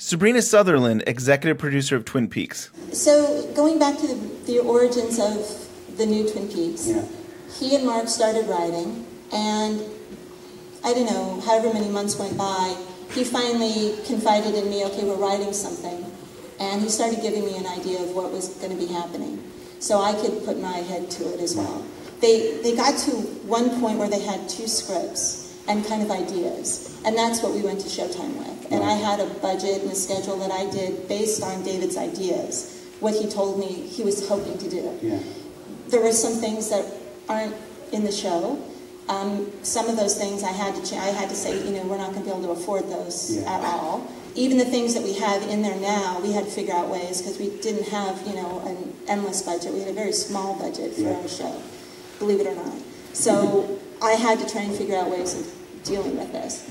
Sabrina Sutherland, executive producer of Twin Peaks. So going back to the origins of the new Twin Peaks, he and Mark started writing, and I don't know, however many months went by, he finally confided in me, okay, we're writing something, and he started giving me an idea of what was going to be happening, so I could put my head to it as well. They got to one point where they had 2 scripts and kind of ideas, and that's what we went to Showtime with. And I had a budget and a schedule that I did based on David's ideas, what he told me he was hoping to do. Yeah. There were some things that aren't in the show. Some of those things I had to say, we're not going to be able to afford those at all. Even the things that we have in there now, we had to figure out ways, because we didn't have, an endless budget. We had a very small budget for our show, believe it or not. So I had to try and figure out ways of dealing with this.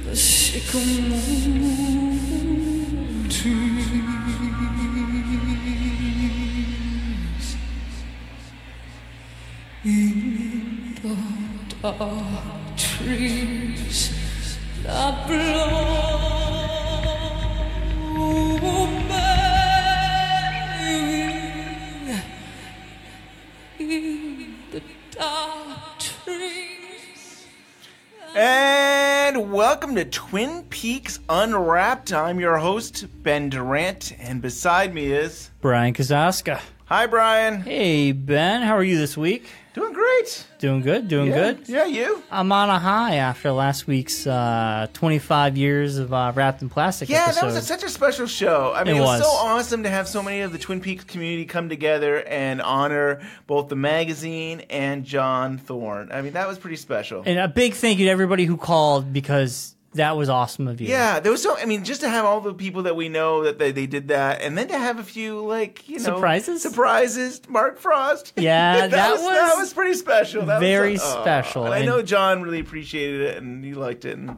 The sycamore trees in the dark trees that blow, baby, in the dark trees. And welcome to Twin Peaks Unwrapped. I'm your host, Ben Durant, and beside me is... Brian Kazaska. Hi, Brian. Hey, Ben. How are you this week? Doing great. Doing good, good. Yeah, you? I'm on a high after last week's 25 years of Wrapped in Plastic episodes. That was such a special show. I mean, it was so awesome to have so many of the Twin Peaks community come together and honor both the magazine and John Thorne. I mean, that was pretty special. And a big thank you to everybody who called, because that was awesome of you. Yeah, there was just to have all the people that we know that they did that, and then to have a few, surprises, Mark Frost. Yeah, that was pretty special. That very was special. And I know John really appreciated it, and he liked it. And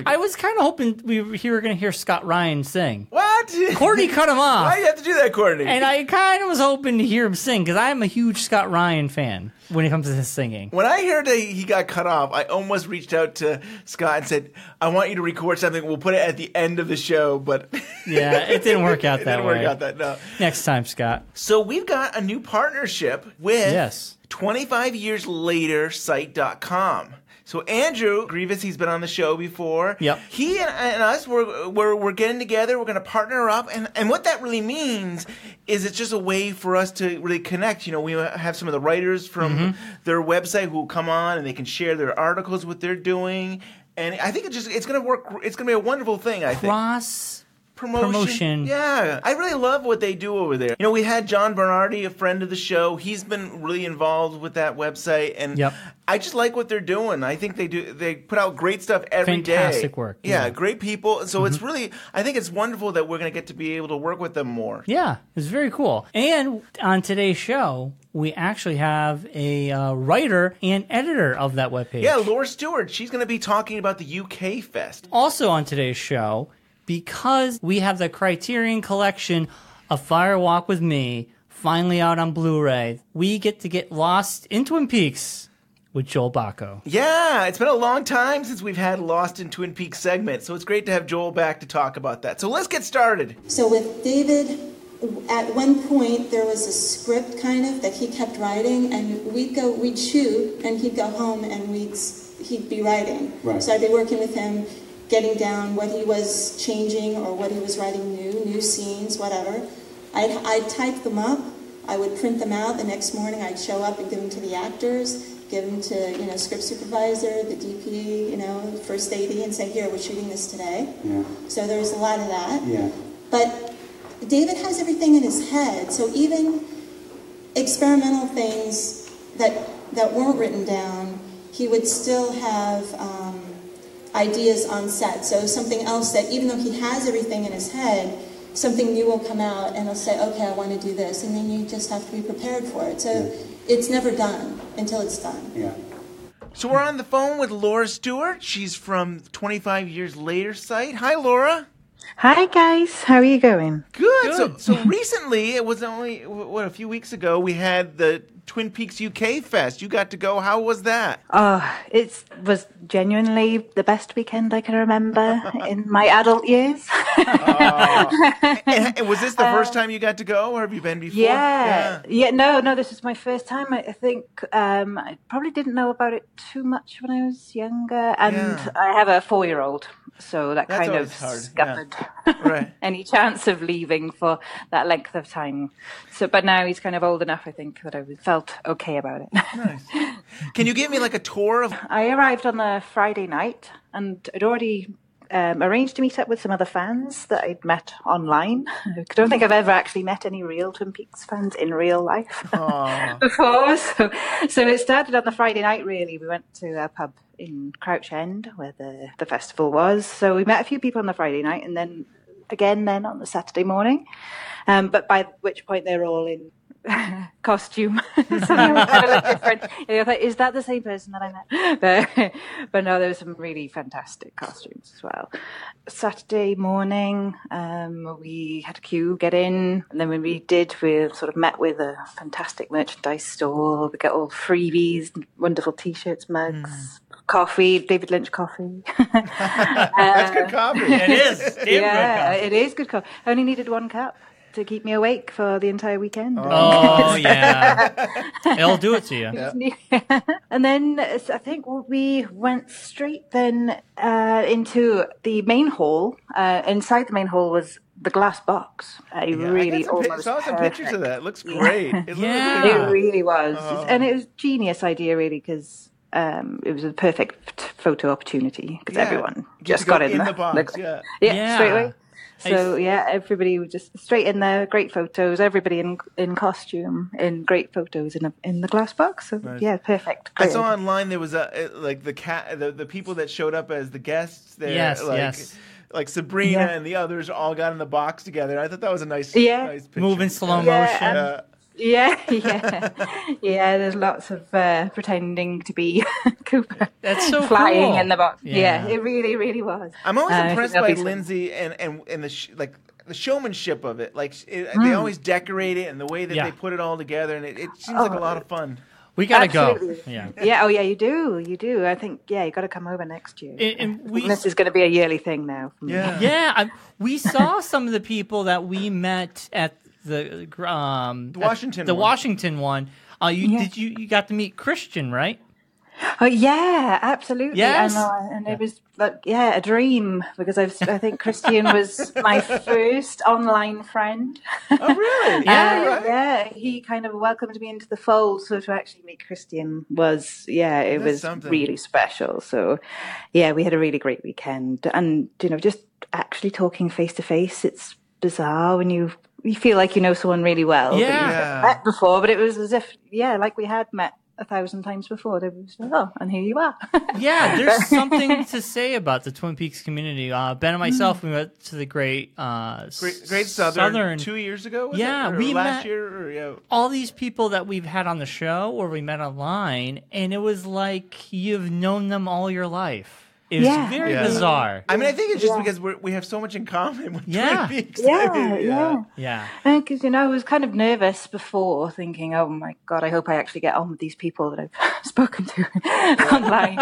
I was kind of hoping we were going to hear Scott Ryan sing. What? Courtney cut him off. Why do you have to do that, Courtney? And I kind of was hoping to hear him sing, because I'm a huge Scott Ryan fan when it comes to his singing. When I heard that he got cut off, I almost reached out to Scott and said, I want you to record something. We'll put it at the end of the show, but... Yeah, it didn't work out that way. It didn't work out that, no. Next time, Scott. So we've got a new partnership with 25 Years Later Site.com. So Andrew Grievous, he's been on the show before. Yep. He and us, we're getting together. We're going to partner up, and what that really means is it's just a way for us to really connect. We have some of the writers from their website who will come on and they can share their articles, what they're doing, and I think it's going to work. It's going to be a wonderful thing. I think. Promotion. Yeah. I really love what they do over there. We had John Bernardi, a friend of the show. He's been really involved with that website. And I just like what they're doing. I think they put out great stuff every day. Fantastic work. Yeah, great people. So it's really, I think it's wonderful that we're going to get to be able to work with them more. Yeah, it's very cool. And on today's show, we actually have a writer and editor of that webpage. Yeah, Laura Stewart. She's going to be talking about the UK Fest. Also on today's show, because we have the Criterion Collection of Fire Walk with Me finally out on Blu-ray, we get lost in Twin Peaks with Joel Bocko. Yeah, it's been a long time since we've had Lost in Twin Peaks segment, so it's great to have Joel back to talk about that. So let's get started. So with David, at one point there was a script kind of that he kept writing, and we'd shoot, and he'd go home and he'd be writing. Right. So I'd be working with him, getting down what he was changing or what he was writing new scenes, whatever. I'd type them up. I would print them out. The next morning I'd show up and give them to the actors, give them to script supervisor, the DP, first AD, and say, here, we're shooting this today. Yeah. So there's a lot of that. Yeah. But David has everything in his head. So even experimental things that weren't written down, he would still have ideas on set. So something else that, even though he has everything in his head, something new will come out and I'll say, okay, I want to do this. And then you just have to be prepared for it. So it's never done until it's done. Yeah. So we're on the phone with Laura Stewart. She's from 25 Years Later site. Hi, Laura. Hi guys, how are you going? Good. So recently, it was only, a few weeks ago, we had the Twin Peaks U.K. Fest. You got to go. How was that? Oh, it was genuinely the best weekend I can remember in my adult years. And was this the first time you got to go, or have you been before? No, this is my first time. I think I probably didn't know about it too much when I was younger, and I have a 4-year-old. So that kind of scuppered any chance of leaving for that length of time. So, but now he's kind of old enough, I think, that I felt okay about it. Nice. Can you give me like a tour of? I arrived on the Friday night, and I'd already arranged to meet up with some other fans that I'd met online. I don't think I've ever actually met any real Twin Peaks fans in real life before. So it started on the Friday night, really. We went to a pub in Crouch End where the festival was. So we met a few people on the Friday night and then again on the Saturday morning. But by which point they were all in costume. So they were kind of like different. I thought, is that the same person that I met? But no, there were some really fantastic costumes as well. Saturday morning, we had a queue, get in, and then when we did, we sort of met with a fantastic merchandise store. We got all freebies, wonderful T-shirts, mugs, coffee, David Lynch coffee. That's good coffee. It is. It is good coffee. I only needed 1 cup to keep me awake for the entire weekend. Oh, yeah. It'll do it to you. Yeah. And then I think we went straight then into the main hall. Inside the main hall was the glass box. I saw some pictures of that. It looks great. It really was. And it was a genius idea, really, because it was a perfect photo opportunity because everyone just got in the box. Straight away. So everybody was just straight in there, great photos. Everybody in costume, in great photos in the glass box. So perfect. Great. I saw online there was the people that showed up as the guests there. Yes. Like Sabrina and the others all got in the box together. I thought that was a nice picture. Move in slow motion. There's lots of pretending to be Cooper. That's so flying cool. in the box. Yeah, it really, really was. I'm always impressed by Lindsay and the the showmanship of it. Like they always decorate it and the way that they put it all together, and it seems like a lot of fun. We gotta go. Yeah. You do. I think you got to come over next year. This is going to be a yearly thing now. We saw some of the people that we met at the Washington one. You got to meet Christian, right? Oh yeah, absolutely. Yes. And it was a dream because I think Christian was my first online friend. Oh really? Yeah. He kind of welcomed me into the fold. So to actually meet Christian was really special. So we had a really great weekend, and just actually talking face to face. It's bizarre when you feel like you know someone really well. Yeah. That you've met before, but it was as if like we had met 1,000 times before. They was and here you are. Yeah, there's something to say about the Twin Peaks community. Ben and myself, we went to the Great Southern 2 years ago. We last met year. All these people that we've had on the show or we met online, and it was like you've known them all your life. It was very bizarre. I mean, I think it's just because we have so much in common with Twin Peaks. Yeah. Because, I was kind of nervous before, thinking, oh, my God, I hope I actually get on with these people that I've spoken to online.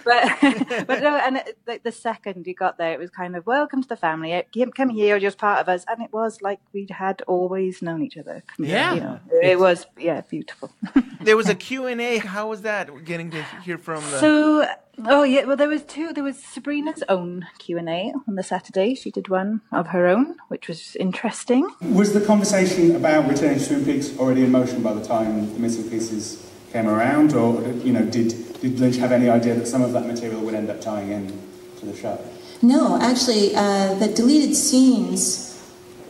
But no, and the second you got there, it was kind of, welcome to the family. Come here, you're just part of us. And it was like we had always known each other. It was, beautiful. There was a Q&A. How was that, getting to hear from the... Well, there was two. There was Sabrina's own Q&A on the Saturday. She did one of her own, which was interesting. Was the conversation about returning to Twin Peaks already in motion by the time the missing pieces came around, or did Lynch have any idea that some of that material would end up tying in to the show? No, actually, the deleted scenes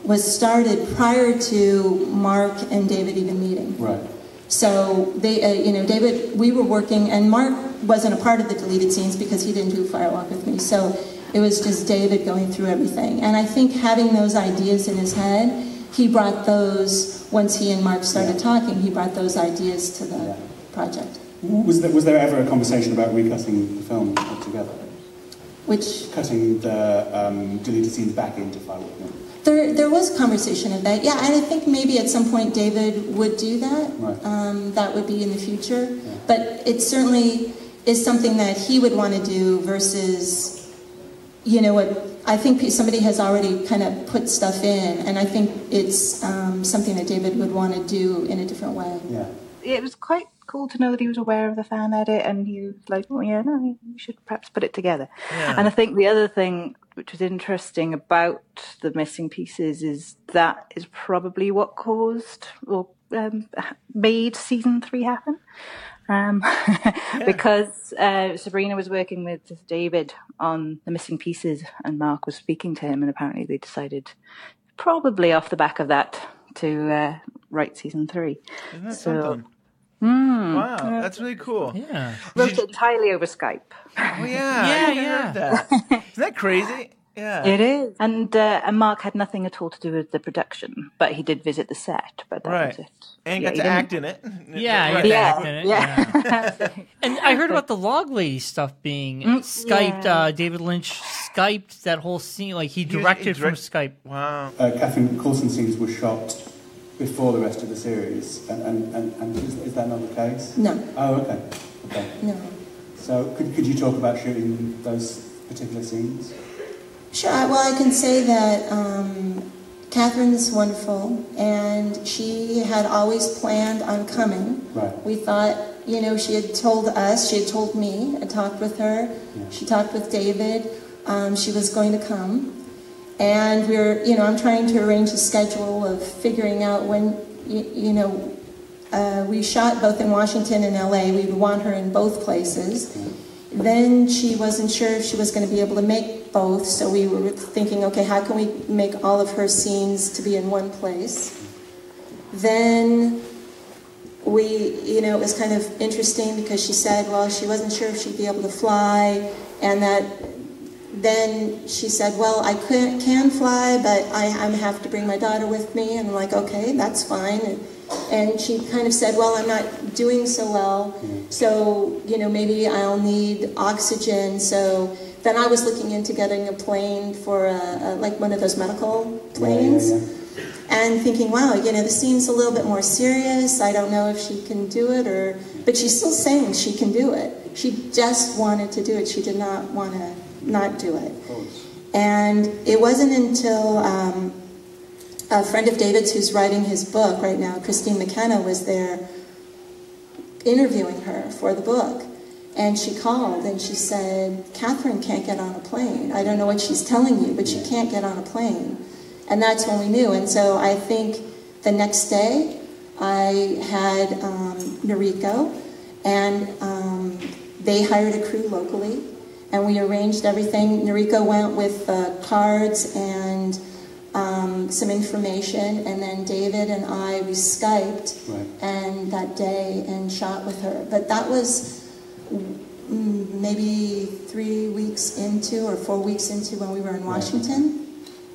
was started prior to Mark and David even meeting. Right. So they, David, we were working, and Mark wasn't a part of the deleted scenes because he didn't do Firewalk with me. So It was just David going through everything. And I think having those ideas in his head, he brought those, once he and Mark started talking, he brought those ideas to the project. Was there ever a conversation about recutting the film altogether? Which? Cutting the deleted scenes back into Firewalk with Me? There was conversation of that, yeah, and I think maybe at some point David would do that. Right. That would be in the future. Yeah. But it certainly is something that he would want to do versus, what I think somebody has already kind of put stuff in, and I think it's something that David would want to do in a different way. Yeah. It was quite cool to know that he was aware of the fan edit, and he was like, "Oh yeah, no, you should perhaps put it together." Yeah. And I think the other thing which was interesting about the missing pieces is that is probably what caused or made season 3 happen. Because Sabrina was working with David on the missing pieces, and Mark was speaking to him, and apparently they decided, probably off the back of that, to write season 3. Isn't that something? Wow, that's really cool. Yeah. Wrote it entirely over Skype. Oh, yeah. I heard that. Isn't that crazy? Yeah. It is. And Mark had nothing at all to do with the production, but he did visit the set, but that was it. And got to act in it. Yeah, right. he got to act in it. Yeah. And I heard about the Log Lady stuff being Skyped. Yeah. David Lynch Skyped that whole scene. Like, he directed from Skype. Wow. Catherine Coulson scenes were shot before the rest of the series, and is that not the case? No. Oh, okay. No. So could you talk about shooting those particular scenes? Sure. Well, I can say that Catherine's wonderful, and she had always planned on coming. Right. We thought, she had told us, she had told me, I talked with her, she talked with David, she was going to come. And I'm trying to arrange a schedule of figuring out when, we shot both in Washington and LA. We would want her in both places. Then she wasn't sure if she was going to be able to make both, so we were thinking, okay, how can we make all of her scenes to be in one place? Then it was kind of interesting because she said, well, she wasn't sure if she'd be able to fly, and that then she said, well, I can fly, but I have to bring my daughter with me, and I'm like, okay, that's fine. And she kind of said, well, I'm not doing so well, so, maybe I'll need oxygen. So then I was looking into getting a plane for, like one of those medical planes, and thinking, wow, the scene's a little bit more serious. I don't know if she can do it, but she's still saying she can do it. She just wanted to do it. She did not want to not do it. And it wasn't until a friend of David's who's writing his book right now, Christine McKenna, was there interviewing her for the book. And she called and she said, Catherine can't get on a plane. I don't know what she's telling you, but she can't get on a plane. And that's when we knew. And so I think the next day I had Noriko, and they hired a crew locally, and we arranged everything. Noriko went with cards and some information, and then David and we Skyped and that day and shot with her. But that was maybe 3 weeks into or 4 weeks into when we were in Washington.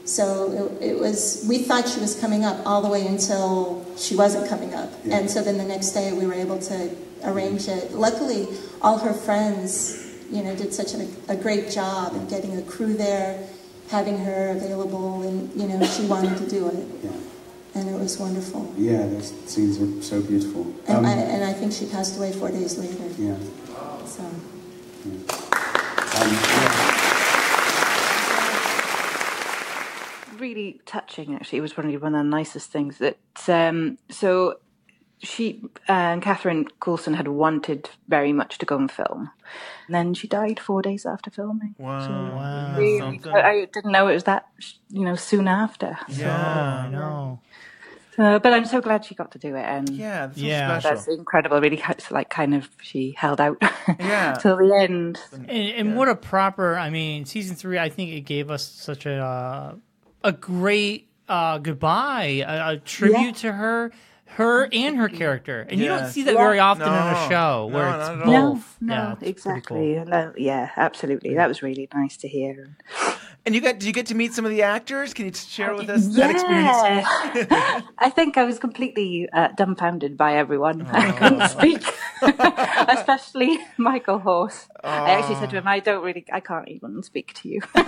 So it was, we thought she was coming up all the way until she wasn't coming up. And so then the next day we were able to arrange it. Luckily, all her friends, did such a great job in getting a crew there, having her available, and, she wanted to do it. Yeah. And it was wonderful. Yeah, those scenes are so beautiful. And, I think she passed away 4 days later. Yeah. So. Really touching, actually. It was probably one of the nicest things that. So she and Catherine Coulson had wanted very much to go and film, and then she died 4 days after filming. Wow! So really, I didn't know it was that soon after. Yeah, so, I know. But I'm so glad she got to do it, and that's so special. That's incredible. Really, kind of, she held out till the end. And what a proper! I mean, season 3. I think it gave us such a great goodbye, a tribute to her. her and her character. And you don't Yes. see that very often in a show where No, it's not at all. both. No, Yeah, it's pretty exactly. cool. No, yeah, absolutely. That was really nice to hear. And did you get to meet some of the actors? Can you share with us that experience? Yeah. I think I was completely dumbfounded by everyone. I couldn't speak, especially Michael Horse. I actually said to him, I can't even speak to you. But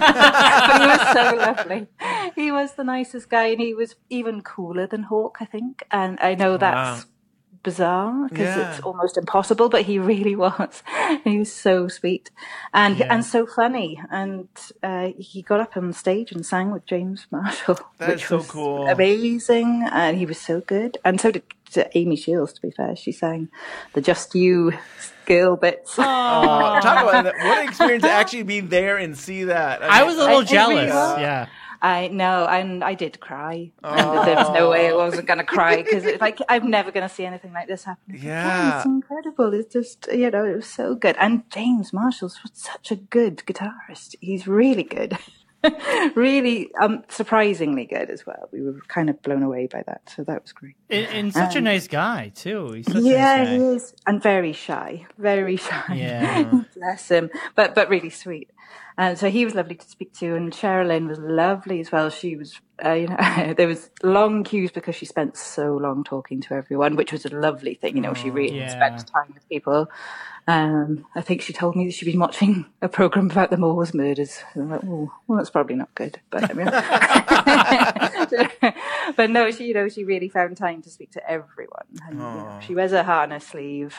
he was so lovely. He was the nicest guy, and he was even cooler than Hawk, I think. And I know that's bizarre because it's almost impossible, but he really was. He was so sweet and so funny, and he got up on stage and sang with James Marshall, That is so was cool. amazing, and he was so good. And so did Amy Shields, to be fair. She sang the Just You girl bits. Talk about that. What an experience to actually be there and see that. I was a little jealous. really was. Yeah. I know, and I did cry. And there was no way I wasn't going to cry because, I'm never going to see anything like this happen. Yeah. It's incredible. It's just, it was so good. And James Marshall's such a good guitarist. He's really good. Really surprisingly good as well. We were kind of blown away by that, so that was great. And such a nice guy, too. He's such a Yeah, nice guy. he is. And very shy. Very shy. Yeah. Bless him. But really sweet. And so he was lovely to speak to, and Sherilyn was lovely as well. She was, there was long queues because she spent so long talking to everyone, which was a lovely thing. She really spent time with people. I think she told me that she'd been watching a program about the Moors murders. And I'm like, oh, well, that's probably not good. But but no, she really found time to speak to everyone. And she wears her heart on her sleeve.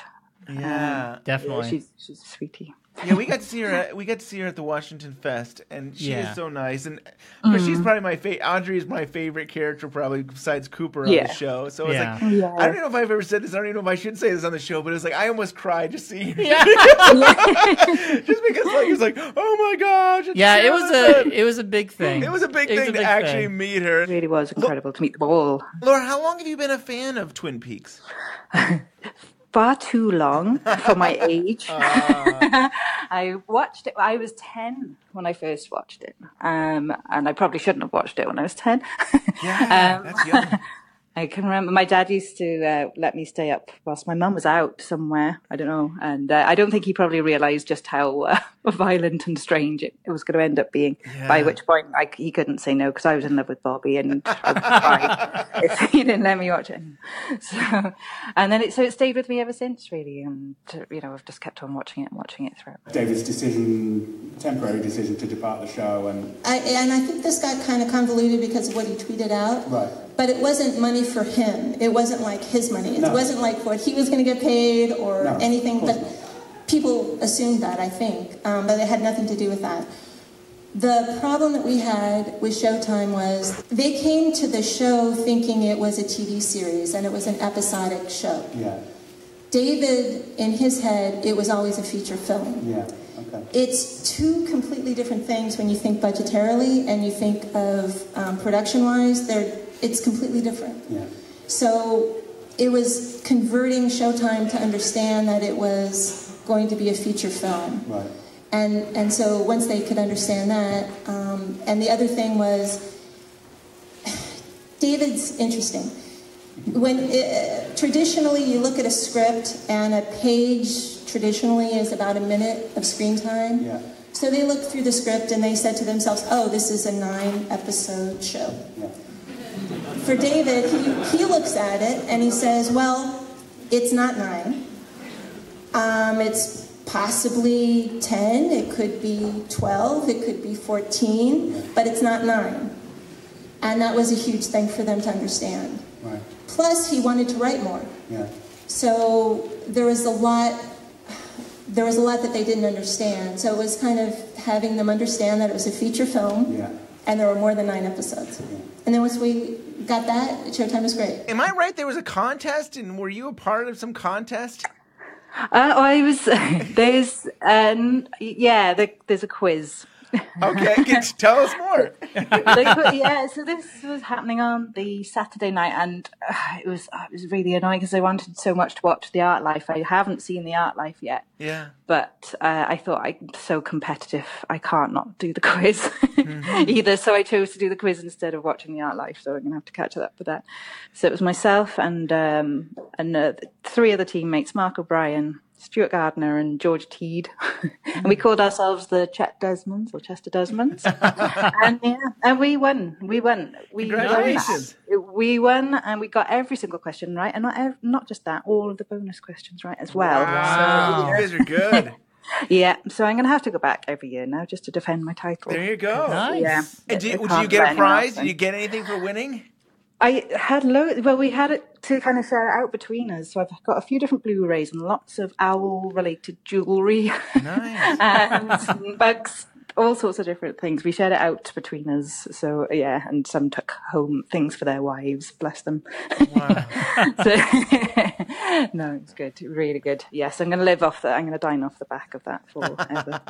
Yeah. Definitely. She's a sweetie. Yeah, we got to see her. We got to see her at the Washington Fest, and she is so nice. And of course, she's probably my favorite. Audrey is my favorite character, probably besides Cooper on the show. So it's like, I don't know if I've ever said this. I don't even know if I should say this on the show, but it's like I almost cried just seeing her. Yeah. Just because it was like, oh my gosh. It was a big thing. It was a big thing to actually meet her. It really was incredible to meet them all. Laura, how long have you been a fan of Twin Peaks? Far too long for my age. I watched it. I was 10 when I first watched it, and I probably shouldn't have watched it when I was 10. Yeah, that's young. I can remember my dad used to let me stay up whilst my mum was out somewhere. I don't know. And I don't think he probably realised just how violent and strange it was going to end up being, by which point he couldn't say no because I was in love with Bobby and I would cry if he didn't let me watch it. So, and then it stayed with me ever since, really. And, I've just kept on watching it throughout. David's temporary decision to depart the show. And I think this got kind of convoluted because of what he tweeted out. Right. But it wasn't money for him. It wasn't like his money. It wasn't like what he was going to get paid or anything. But people assumed that, I think. But it had nothing to do with that. The problem that we had with Showtime was they came to the show thinking it was a TV series and it was an episodic show. Yeah. David, in his head, it was always a feature film. Yeah. Okay. It's two completely different things when you think budgetarily and you think of production-wise. It's completely different. Yeah. So it was converting Showtime to understand that it was going to be a feature film. Right. And so once they could understand that, and the other thing was, David's interesting. When traditionally you look at a script and a page traditionally is about a minute of screen time. Yeah. So they looked through the script and they said to themselves, oh, this is a 9-episode show. Yeah. For David, he looks at it and he says, well, it's not 9. It's possibly 10, it could be 12, it could be 14, but it's not 9. And that was a huge thing for them to understand. Right. Plus, he wanted to write more. Yeah. So there was a lot that they didn't understand. So it was kind of having them understand that it was a feature film, and there were more than 9 episodes. Yeah. And then once we got that, Showtime was great. Am I right? There was a contest, and were you a part of some contest? I was. There's a quiz. Okay, tell us more. So this was happening on the Saturday night, and it was really annoying because I wanted so much to watch The Art Life. I haven't seen The Art Life yet. Yeah. But I thought I'm so competitive, I can't not do the quiz either. So I chose to do the quiz instead of watching The Art Life. So I'm going to have to catch up with that. So it was myself and 3 other teammates, Mark O'Brien, Stuart Gardner and George Teed. And we called ourselves the Desmonds or Chester Desmonds. and we won. Congratulations. We won, and we got every single question right, and not just that, all of the bonus questions right as well. Wow. So, you guys are good. Yeah, so I'm going to have to go back every year now just to defend my title. There you go. Nice. Yeah. And did you get a prize? Did you get anything for winning? I had we had it to kind of share it out between us. So I've got a few different Blu-rays and lots of owl-related jewellery. Nice. And bugs, all sorts of different things. We shared it out between us. So, yeah, and some took home things for their wives, bless them. Wow. No, it's good, really good. Yes, I'm going to dine off the back of that forever.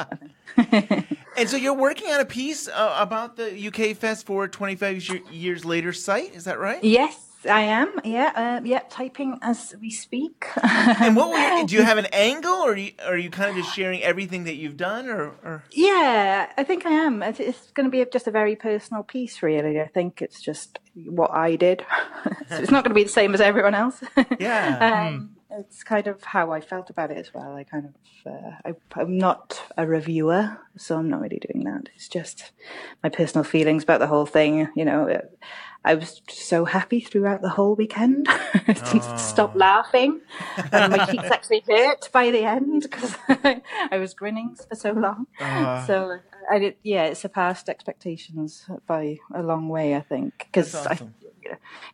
And so you're working on a piece about the UK Fest for 25 years later site, is that right? Yes, I am. Yeah, typing as we speak. And do you have an angle, or are you kind of just sharing everything that you've done, or? Yeah, I think I am. It's going to be just a very personal piece, really. I think it's just what I did. So it's not going to be the same as everyone else. Yeah. It's kind of how I felt about it as well. I kind of, I'm not a reviewer, so I'm not really doing that. It's just my personal feelings about the whole thing. You know, I was so happy throughout the whole weekend. I didn't stop laughing. And my cheeks actually hurt by the end because I was grinning for so long. So it surpassed expectations by a long way, I think. Because awesome.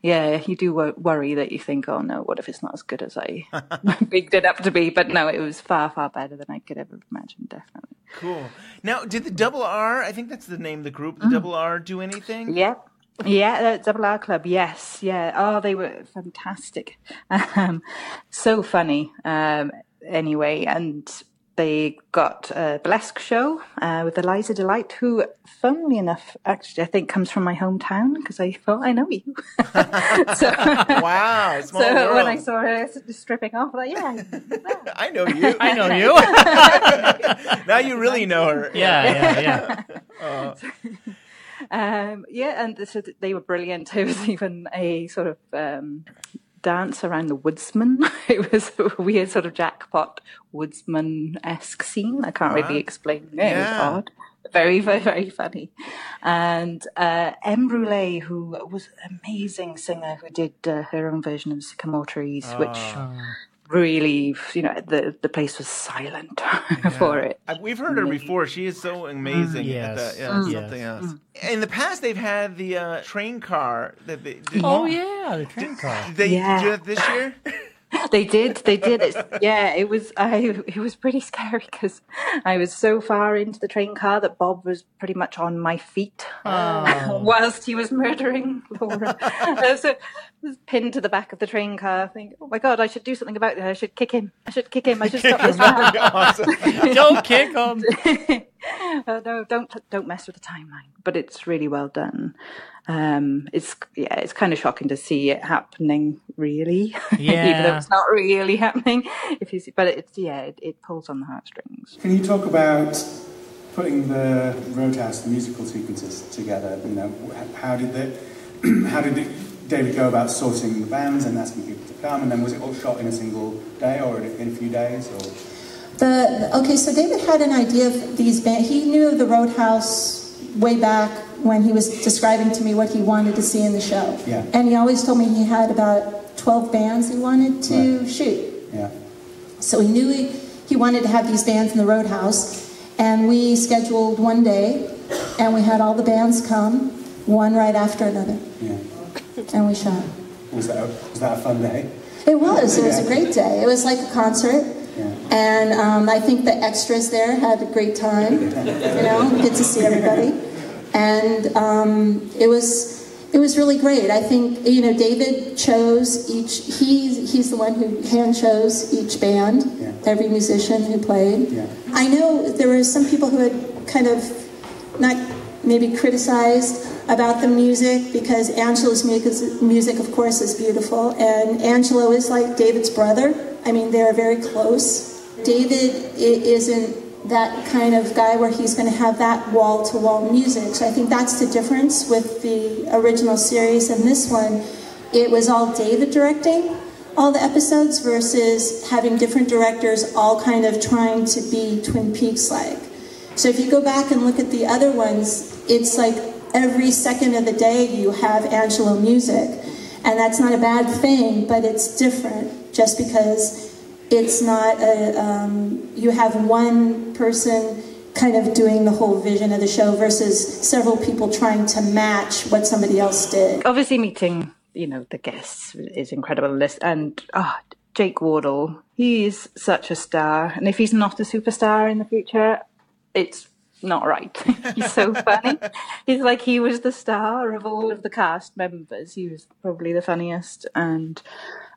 You do worry that you think, oh no, what if it's not as good as I bigged it up to be? But no, it was far, far better than I could ever imagine, definitely. Cool. Now, did the Double R, I think that's the name of the group, the Double R, do anything? Yep. Yeah, Double R Club, yes. Yeah. Oh, they were fantastic. So funny. Anyway, and they got a burlesque show with Eliza Delight, who, funnily enough, actually, I think comes from my hometown because I thought, I know you. Wow, small world. When I saw her stripping off, I was like, yeah. I know you. I know you. Now you really know her. Yeah. And so they were brilliant. There was even a sort of dance around the woodsman. It was a weird sort of jackpot woodsman-esque scene. I can't really explain it. It was odd. Very, very, very funny. And M. Brule, who was an amazing singer, who did her own version of Sycamore Trees, which really, the place was silent for it. We've heard her before. She is so amazing. Yes. Something else. In the past, they've had the train car. That they did. The train car. Did they do it this year? They did. It was pretty scary because I was so far into the train car that Bob was pretty much on my feet whilst he was murdering Laura. So I was pinned to the back of the train car. Thinking, oh my God, I should do something about it. I should kick him. I should stop this. Awesome. Don't kick him. No, don't mess with the timeline. But it's really well done. It's kind of shocking to see it happening, really. Yeah. Even though it's not really happening. It pulls on the heartstrings. Can you talk about putting the Roadhouse, the musical sequences together? You know, how did David go about sourcing the bands and asking people to come? And then was it all shot in a single day or in a few days? Or So David had an idea of these bands. He knew of the Roadhouse way back when he was describing to me what he wanted to see in the show. Yeah. And he always told me he had about 12 bands he wanted to shoot. Yeah. So he knew he wanted to have these bands in the Roadhouse. And we scheduled one day, and we had all the bands come, one right after another. Yeah. And we shot. Was that a fun day? It was. It was a great day. It was like a concert. Yeah. And I think the extras there had a great time. Get to see everybody. And it was really great. I think, David chose each, he's the one who hand chose each band, every musician who played. Yeah. I know there were some people who had kind of not maybe criticized about the music, because Angelo's music, of course, is beautiful, and Angelo is like David's brother. I mean, they're very close. David isn't that kind of guy where he's going to have that wall-to-wall music. So I think that's the difference with the original series and this one. It was all David directing all the episodes versus having different directors all kind of trying to be Twin Peaks-like. So if you go back and look at the other ones, it's like every second of the day you have Angelo music. And that's not a bad thing, but it's different just because it's not you have one person kind of doing the whole vision of the show versus several people trying to match what somebody else did. Obviously meeting, the guests is incredible. And Jake Wardle, he's such a star. And if he's not a superstar in the future, it's not right. He's so funny. He's like, he was the star of all of the cast members. He was probably the funniest. And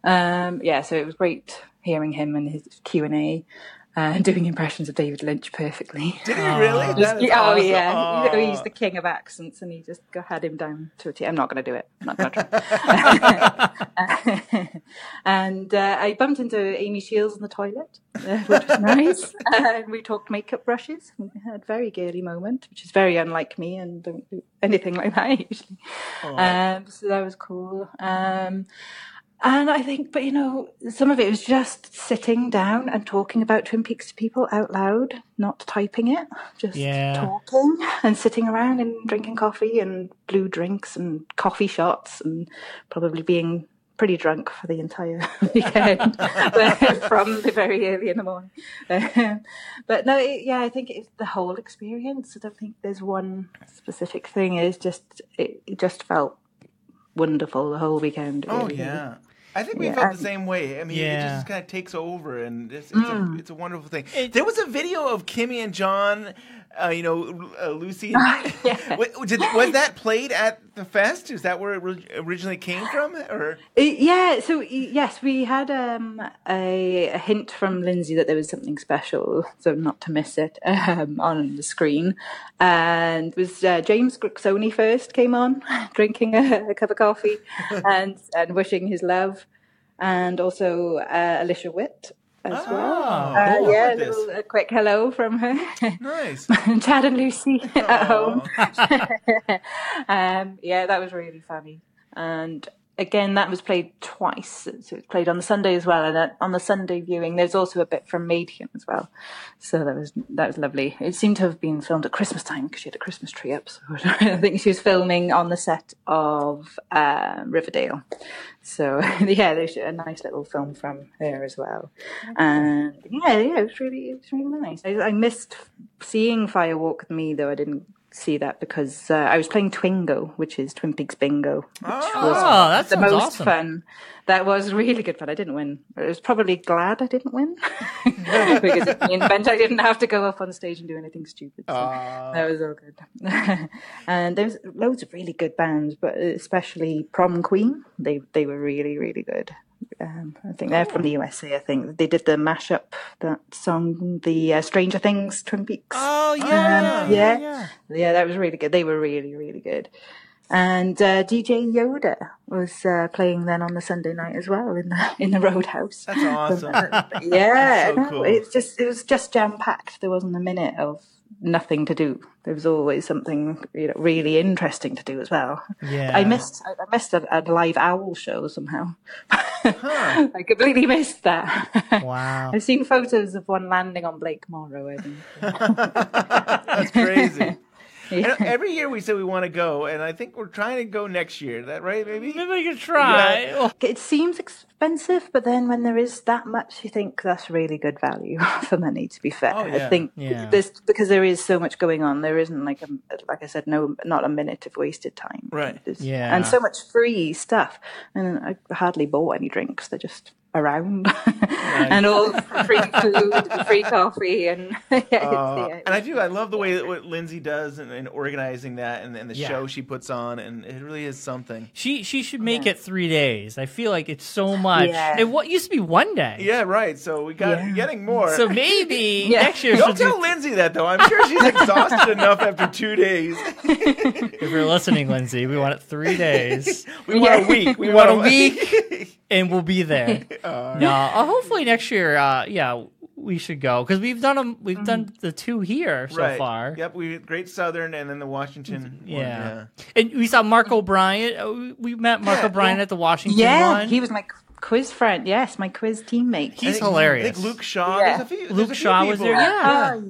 so it was great hearing him and his Q&A. Doing impressions of David Lynch perfectly. Did he really? Awesome. Yeah. He's the king of accents, and he just had him down to a T. I'm not going to do it. I'm not going to try. And I bumped into Amy Shields in the toilet, which was nice. And we talked makeup brushes. We had a very girly moment, which is very unlike me, and don't do anything like that usually. So that was cool. And I think, but some of it was just sitting down and talking about Twin Peaks to people out loud, not typing it, just talking and sitting around and drinking coffee and blue drinks and coffee shots and probably being pretty drunk for the entire weekend from the very early in the morning. But no, I think it's the whole experience. I don't think there's one specific thing. It just felt wonderful the whole weekend. Oh, yeah. I think we felt the same way. I mean, it just kind of takes over, and it's a wonderful thing. There was a video of Kimmy and John, Lucy. Was that played at the fest? Is that where it originally came from? Or yes, we had a hint from Lindsay that there was something special, so not to miss it, on the screen. And it was James Gricksoni first came on, drinking a cup of coffee and wishing his love, and also Alicia Witt as well. A quick hello from her. Nice. Chad and Lucy at home. That was really funny. And again, that was played twice. So it was played on the Sunday as well, and on the Sunday viewing, there's also a bit from Medium as well. So that was lovely. It seemed to have been filmed at Christmas time because she had a Christmas tree up. So I think she was filming on the set of Riverdale. So there's a nice little film from her as well. And it was really nice. I missed seeing Fire Walk with Me, though I didn't see that because I was playing Twingo, which is Twin Peaks Bingo, which was the most fun. That was really good fun. I didn't win. I was probably glad I didn't win because it meant I didn't have to go up on stage and do anything stupid. So that was all good. And there's loads of really good bands, but especially Prom Queen. They were really, really good. I think they're from the USA. I think they did the mashup, that song, the Stranger Things Twin Peaks. Oh yeah, that was really good. They were really, really good. And DJ Yoda was playing then on the Sunday night as well in the Roadhouse. That's awesome. That's so cool. It was just jam packed. There wasn't a minute of nothing to do. There was always something really interesting to do as well. Yeah, I missed a live owl show somehow. I completely missed that. Wow. I've seen photos of one landing on Blake Morrow, I think. That's crazy. Every year we say we want to go, and I think we're trying to go next year. Is that right, maybe? Maybe we could try. Yeah. It seems expensive, but then when there is that much, you think that's really good value for money, to be fair. Oh, yeah. I think because there is so much going on. There isn't, like I said, not a minute of wasted time. Right. And so much free stuff. And I hardly bought any drinks. They're just around, and all free food, and free coffee, and and I love the way that what Lindsay does in organizing that and the show she puts on, and it really is something. She should make it 3 days. I feel like it's so much. Yeah. And what used to be 1 day. Yeah, right. So we got getting more. So maybe next year. Don't tell Lindsay that though. I'm sure she's exhausted enough after 2 days. If you're listening, Lindsay, we want it 3 days. We want a week. We want a week, and we'll be there. Hopefully next year. We should go because we've done the 2 here so far. Yep, we Great Southern and then the Washington. Yeah. And we saw Mark O'Brien. We met Mark O'Brien at the Washington one. He was my quiz friend. Yes, my quiz teammate. He's hilarious. I think Luke Shaw. Yeah. Luke Shaw was there. Yeah.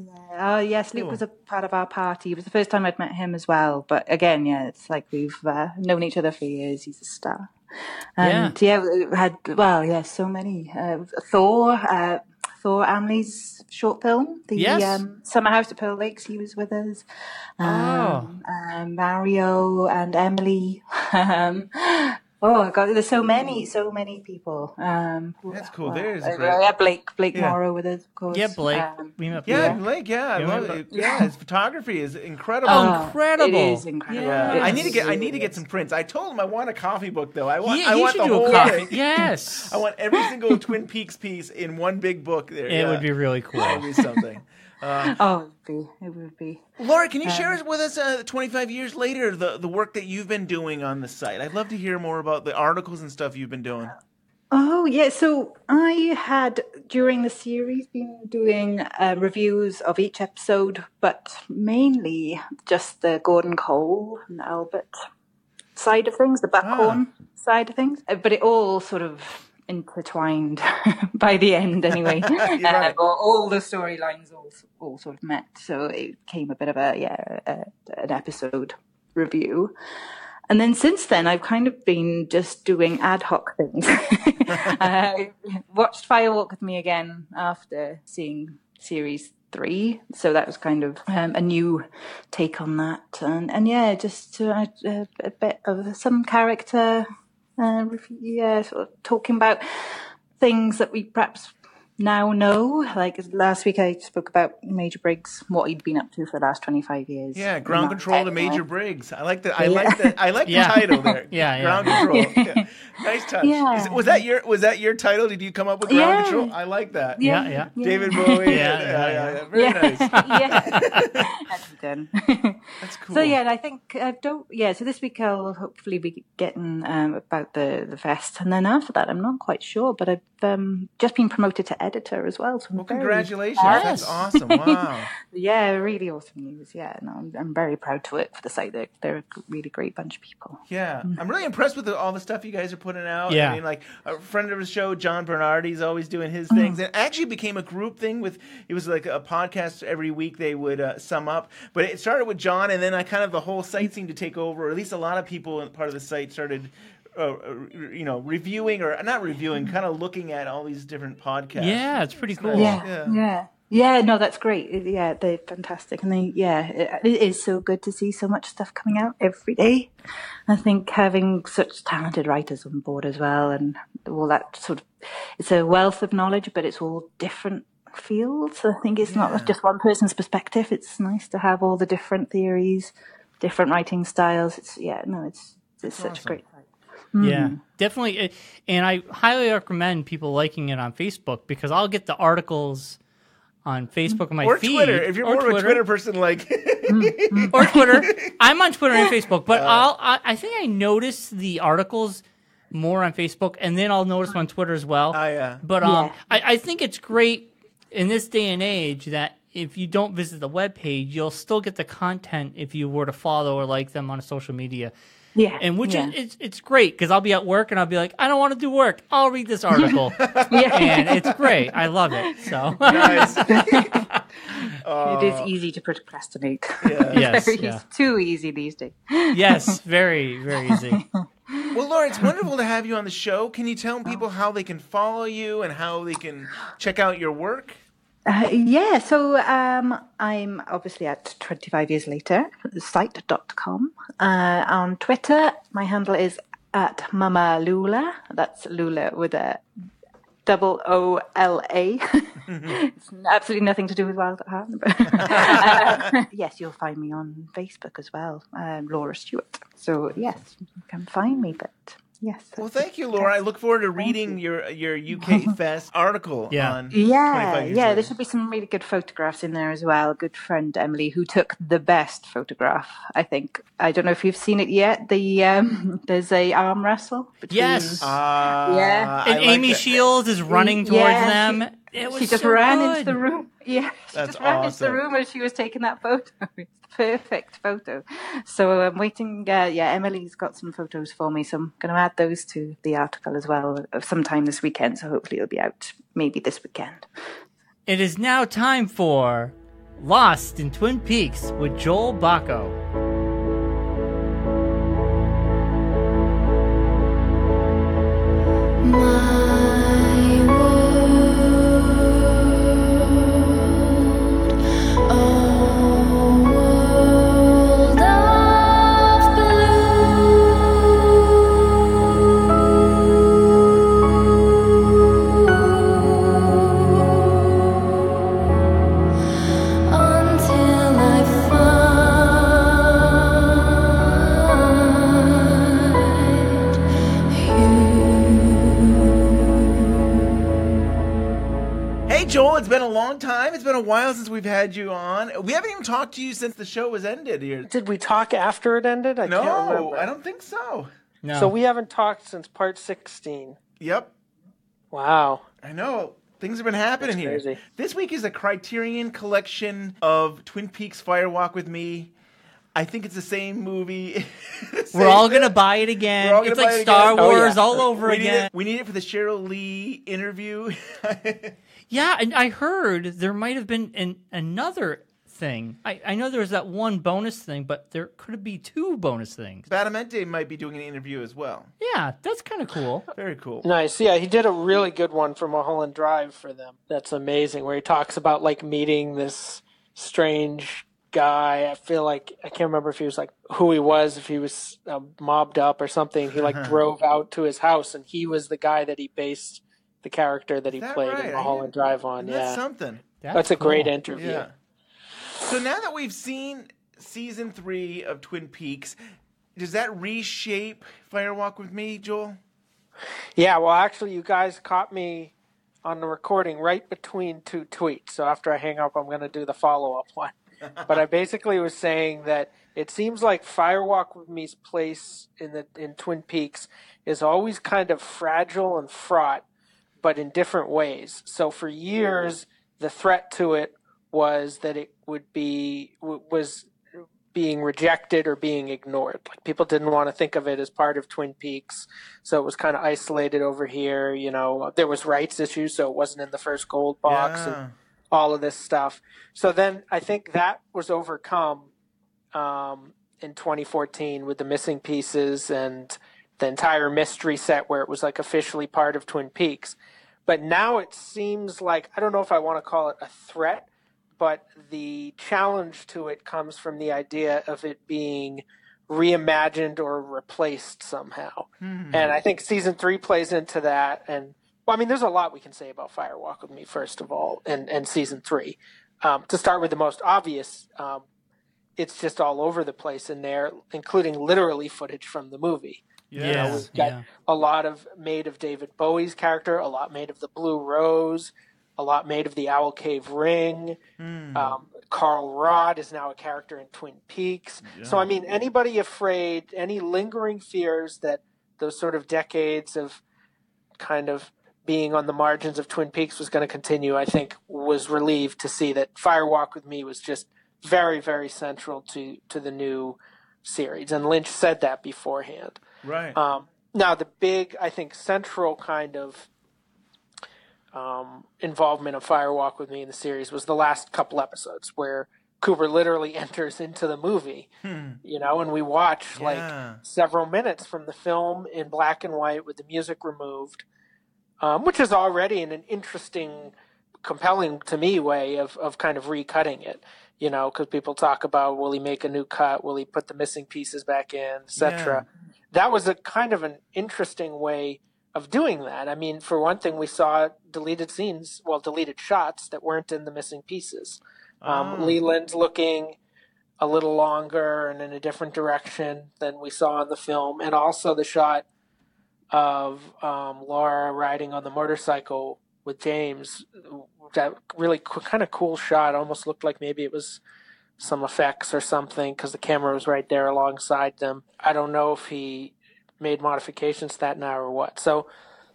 Oh yes, Luke was a part of our party. It was the first time I'd met him as well. But again, it's like we've known each other for years. He's a star. And we had so many. Thor Amley's short film, the Summer House at Pearl Lakes. He was with us. Mario and Emily. Oh God, there's so many people. That's cool. There's great. Blake Morrow with us, of course. Yeah, Blake. Blake. Yeah, I love it. Yeah, his photography is incredible. Incredible! It is incredible. Yeah. I need to get some prints. I told him I want a coffee book though. I want the do whole a coffee. thing. Yes. I want every single Twin Peaks piece in one big book. There, it would be really cool. That would be something. It would be. Laura, can you share with us 25 years later the work that you've been doing on the site? I'd love to hear more about the articles and stuff you've been doing. Oh, yeah. So I had, during the series, been doing reviews of each episode, but mainly just the Gordon Cole and Albert side of things, the Buckhorn side of things. But it all sort of intertwined by the end anyway. Right. All the storylines all sort of met, so it became a bit of an episode review. And then since then I've kind of been just doing ad hoc things. I watched Firewalk with Me again after seeing series 3, so that was kind of a new take on that, and just a bit of some character sort of talking about things that we perhaps now know. Like last week I spoke about Major Briggs, what he'd been up to for the last 25 years. Yeah, Ground Control to Major Briggs. I like that. I like the title there. Ground Control. Yeah. Nice touch. Yeah. Was that your title? Did you come up with Ground Control? I like that. Yeah. David Bowie. Very nice. That's done. That's cool. So and I think so this week I'll hopefully be getting about the vest, and then after that I'm not quite sure, but I've just been promoted to editor as well. So congratulations. That's awesome. Wow. Yeah, really awesome news. Yeah, no, I'm very proud to work for the site. They're a really great bunch of people. Yeah, I'm really impressed with all the stuff you guys are putting out. Yeah. I mean, like a friend of the show, John Bernardi's always doing his things. And it actually became a group thing it was like a podcast every week they would sum up. But it started with John, and then the whole site seemed to take over, or at least a lot of people in part of the site started reviewing, or not reviewing, kind of looking at all these different podcasts. Yeah, it's pretty cool. Yeah, no, that's great. Yeah, they're fantastic. And it is so good to see so much stuff coming out every day. I think having such talented writers on board as well, and all that sort of, it's a wealth of knowledge, but it's all different fields. I think it's not just one person's perspective. It's nice to have all the different theories, different writing styles. It's such a great site. Yeah, definitely. And I highly recommend people liking it on Facebook, because I'll get the articles on Facebook on my feed. Or Twitter, if you're more of a Twitter person like... or Twitter. I'm on Twitter and Facebook, but I think I notice the articles more on Facebook, and then I'll notice them on Twitter as well. But I think it's great in this day and age that if you don't visit the webpage, you'll still get the content if you were to follow or like them on social media. Yeah, and it's great, because I'll be at work and I'll be like, I don't want to do work, I'll read this article. And it's great. I love it. So nice. It is easy to procrastinate. Yes, too easy these days. Yes, very, very easy. Well, Laura, it's wonderful to have you on the show. Can you tell people how they can follow you and how they can check out your work? So I'm obviously at 25 years later, site.com. On Twitter, my handle is at Mama Lula. That's Lula with a Ola. It's absolutely nothing to do with Wild at Heart. Yes, you'll find me on Facebook as well, Laura Stewart. So yes, you can find me. But yes. Well, thank you, Laura. I look forward to reading your UK Fest article on 25 years Yeah. later. There should be some really good photographs in there as well. Good friend Emily, who took the best photograph, I think. I don't know if you've seen it yet. There's a arm wrestle between. Yes. Yeah. And Amy Shields is running towards them. She just ran into the room. Yeah, That's just ran into the awesome. room as she was taking that photo. It's the perfect photo. So I'm waiting. Emily's got some photos for me, so I'm going to add those to the article as well sometime this weekend. So hopefully it'll be out maybe this weekend. It is now time for Lost in Twin Peaks with Joel Bocko. Joel, it's been a long time. It's been a while since we've had you on. We haven't even talked to you since the show was ended here. Did we talk after it ended? I can't remember. I don't think so. No. So we haven't talked since part 16. Yep. Wow. I know. Things have been happening That's here. crazy. This week is a Criterion collection of Twin Peaks Fire Walk with Me. I think it's the same movie. We're all going to buy it again. We're all gonna It's buy like it Star again. Wars yeah. all over again. We need it for the Cheryl Lee interview. Yeah, and I heard there might have been another thing. I know there was that one bonus thing, but there could be two bonus things. Badamente might be doing an interview as well. Yeah, that's kind of cool. Very cool. Nice. Yeah, he did a really good one for Mulholland Drive for them. That's amazing, where he talks about like meeting this strange guy. I feel like, I can't remember if he was like who he was, if he was mobbed up or something. He like drove out to his house, and he was the guy that he based the character that he played in Mulholland Drive on. That's Yeah, something. that's a cool. great interview. Yeah. So now that we've seen season 3 of Twin Peaks, does that reshape Fire Walk with Me, Joel? Yeah, well, actually, you guys caught me on the recording right between two tweets. So after I hang up, I'm going to do the follow-up one. But I basically was saying that it seems like Fire Walk with Me's place in Twin Peaks is always kind of fragile and fraught, but in different ways. So for years, the threat to it was that it was being rejected or being ignored. Like, people didn't want to think of it as part of Twin Peaks, so it was kind of isolated over here. You know, there was rights issues, so it wasn't in the first gold box and all of this stuff. So then I think that was overcome in 2014 with the missing pieces and the entire mystery set where it was like officially part of Twin Peaks. But now it seems like, I don't know if I want to call it a threat, but the challenge to it comes from the idea of it being reimagined or replaced somehow. And I think season 3 plays into that. And, well, I mean, there's a lot we can say about Fire Walk with Me, first of all, and season 3. To start with the most obvious, it's just all over the place in there, including literally footage from the movie. Yeah. You know, we've got a lot made of David Bowie's character, a lot made of the Blue Rose, a lot made of the Owl Cave Ring. Carl Rodd is now a character in Twin Peaks. Yeah. So, I mean, anybody afraid, any lingering fears that those sort of decades of kind of being on the margins of Twin Peaks was going to continue, I think was relieved to see that Fire Walk with Me was just very, very central to the new series. And Lynch said that beforehand. Right. Now, the big, I think, central kind of involvement of Fire Walk with Me in the series was the last couple episodes where Cooper literally enters into the movie, you know, and we watch like several minutes from the film in black and white with the music removed, which is already an interesting, compelling to me way of kind of recutting it, you know, because people talk about, will he make a new cut? Will he put the missing pieces back in, etc. That was a kind of an interesting way of doing that. I mean, for one thing, we saw deleted shots that weren't in the missing pieces. Leland looking a little longer and in a different direction than we saw in the film, and also the shot of Laura riding on the motorcycle with James. That really kind of cool shot. Almost looked like maybe it was some effects or something because the camera was right there alongside them. I don't know if he made modifications to that now or what. So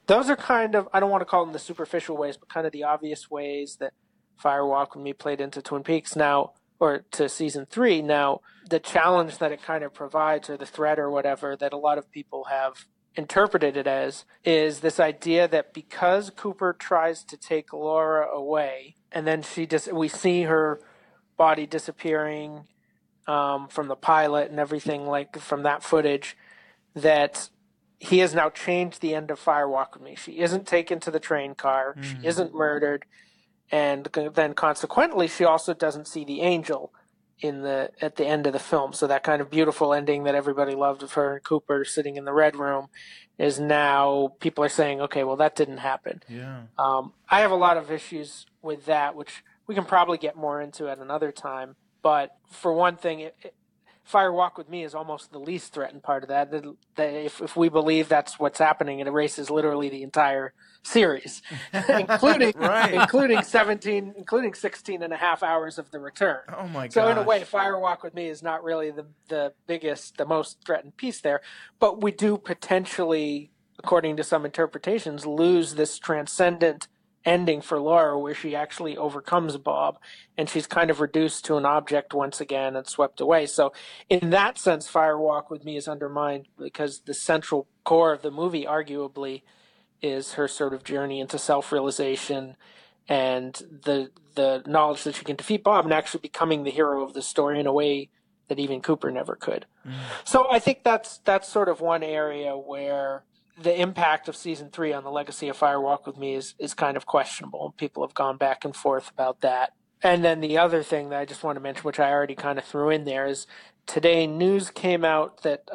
those are kind of, I don't want to call them the superficial ways, but kind of the obvious ways that Fire Walk With Me played into Twin Peaks now, or to season 3. Now, the challenge that it kind of provides, or the threat or whatever, that a lot of people have interpreted it as, is this idea that because Cooper tries to take Laura away, and then we see her body disappearing from the pilot and everything, like from that footage, that he has now changed the end of Fire Walk With Me. She isn't taken to the train car. She isn't murdered. And then consequently, she also doesn't see the angel at the end of the film. So that kind of beautiful ending that everybody loved of her and Cooper sitting in the red room is now, people are saying, okay, well, that didn't happen. Yeah. I have a lot of issues with that, which we can probably get more into at another time. But for one thing, Fire Walk With Me is almost the least threatened part of that. If we believe that's what's happening, it erases literally the entire series, including 16 and a half hours of the return. Oh my god! So in a way, Fire Walk With Me is not really the most threatened piece there, but we do potentially, according to some interpretations, lose this transcendent ending for Laura where she actually overcomes Bob and she's kind of reduced to an object once again and swept away. So in that sense, Fire Walk With Me is undermined because the central core of the movie arguably is her sort of journey into self-realization and the knowledge that she can defeat Bob and actually becoming the hero of the story in a way that even Cooper never could. So I think that's sort of one area where the impact of season 3 on the legacy of Fire Walk With Me is kind of questionable. People have gone back and forth about that. And then the other thing that I just want to mention, which I already kind of threw in there, is today news came out that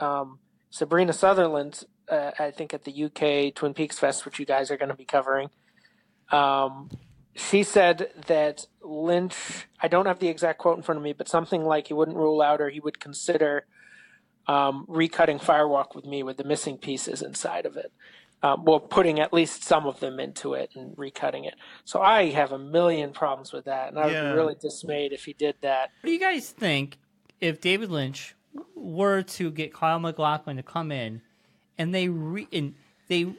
Sabrina Sutherland, I think at the UK Twin Peaks Fest, which you guys are going to be covering, she said that Lynch, I don't have the exact quote in front of me, but something like he wouldn't rule out or he would consider recutting Fire Walk With Me with the missing pieces inside of it. Putting at least some of them into it and recutting it. So I have a million problems with that, and I would be really dismayed if he did that. What do you guys think if David Lynch were to get Kyle MacLachlan to come in and they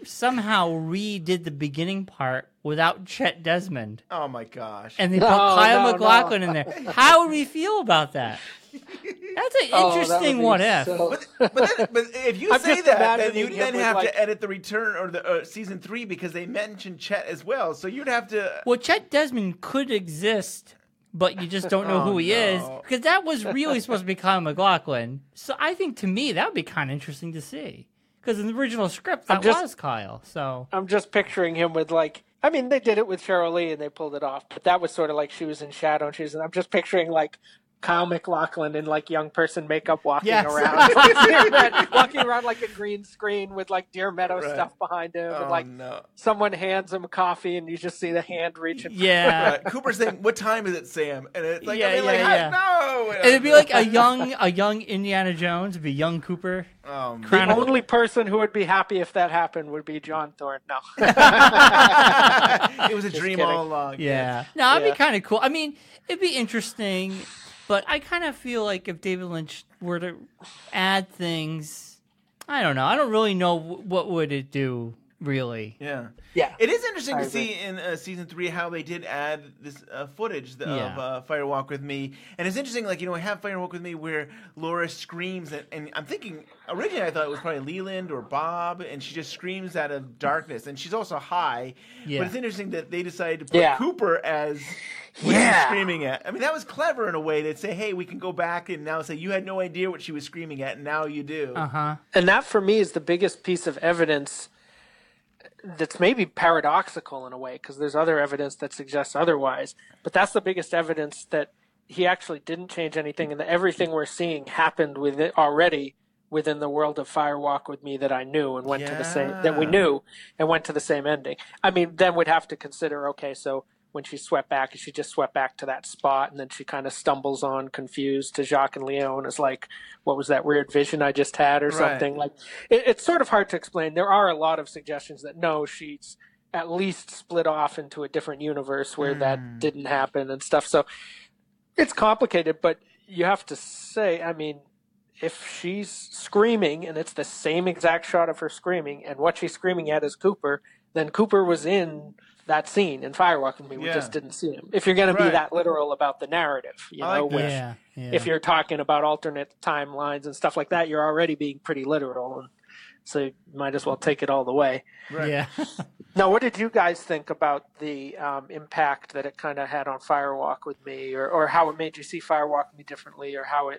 somehow redid the beginning part without Chet Desmond? Oh my gosh! And they put Kyle MacLachlan in there. How would we feel about that? That's an interesting what if. But if you say that, then you then have to edit the return or the season 3 because they mentioned Chet as well. So you'd have to. Well, Chet Desmond could exist, but you just don't know who he is because that was really supposed to be Kyle MacLachlan. So I think to me that would be kind of interesting to see because in the original script that was Kyle. So I'm just picturing him with I mean, they did it with Cheryl Lee and they pulled it off, but that was sort of like she was in shadow and I'm just picturing Kyle MacLachlan in young person makeup walking around, walking around like a green screen with Deer Meadow stuff behind him, and someone hands him coffee, and you just see the hand reaching. Yeah, Cooper's saying, "What time is it, Sam?" And it's no. And it'd be like a young Indiana Jones, it'd be young Cooper. The only person who would be happy if that happened would be John Thorne. No, it was a dream all along. Yeah, no, it'd be kind of cool. I mean, it'd be interesting. But I kind of feel like if David Lynch were to add things, I don't know. I don't really know what would it do, really. Yeah. It is interesting to see in season 3 how they did add this footage of Fire Walk With Me. And it's interesting, have Fire Walk With Me where Laura screams. And I'm thinking, originally I thought it was probably Leland or Bob, and she just screams out of darkness. And she's also high. Yeah. But it's interesting that they decided to put Cooper as what she's screaming at. I mean, that was clever in a way to say, hey, we can go back and now say you had no idea what she was screaming at, and now you do. And that, for me, is the biggest piece of evidence that's maybe paradoxical in a way, because there's other evidence that suggests otherwise. But that's the biggest evidence that he actually didn't change anything, and that everything we're seeing happened with it already within the world of Firewalk with Me that I knew and went to the same, Yeah. that we knew and went to the same ending. I mean, then we'd have to consider, okay, so when she swept back, she just swept back to that spot, and then she kind of stumbles on, confused, to Jacques and Leo, and is like, what was that weird vision I just had, or something? Like, it's sort of hard to explain. There are a lot of suggestions that, no, she's at least split off into a different universe where that didn't happen and stuff. So it's complicated, but you have to say, I mean, if she's screaming, and it's the same exact shot of her screaming, and what she's screaming at is Cooper, then Cooper was in that scene in Firewalk with Me. We just didn't see him. If you're going to be that literal about the narrative, you know, which if you're talking about alternate timelines and stuff like that, you're already being pretty literal. And so you might as well take it all the way. Right. Yeah. Now, what did you guys think about the impact that it kind of had on Firewalk with Me, or how it made you see Firewalk with Me differently, or how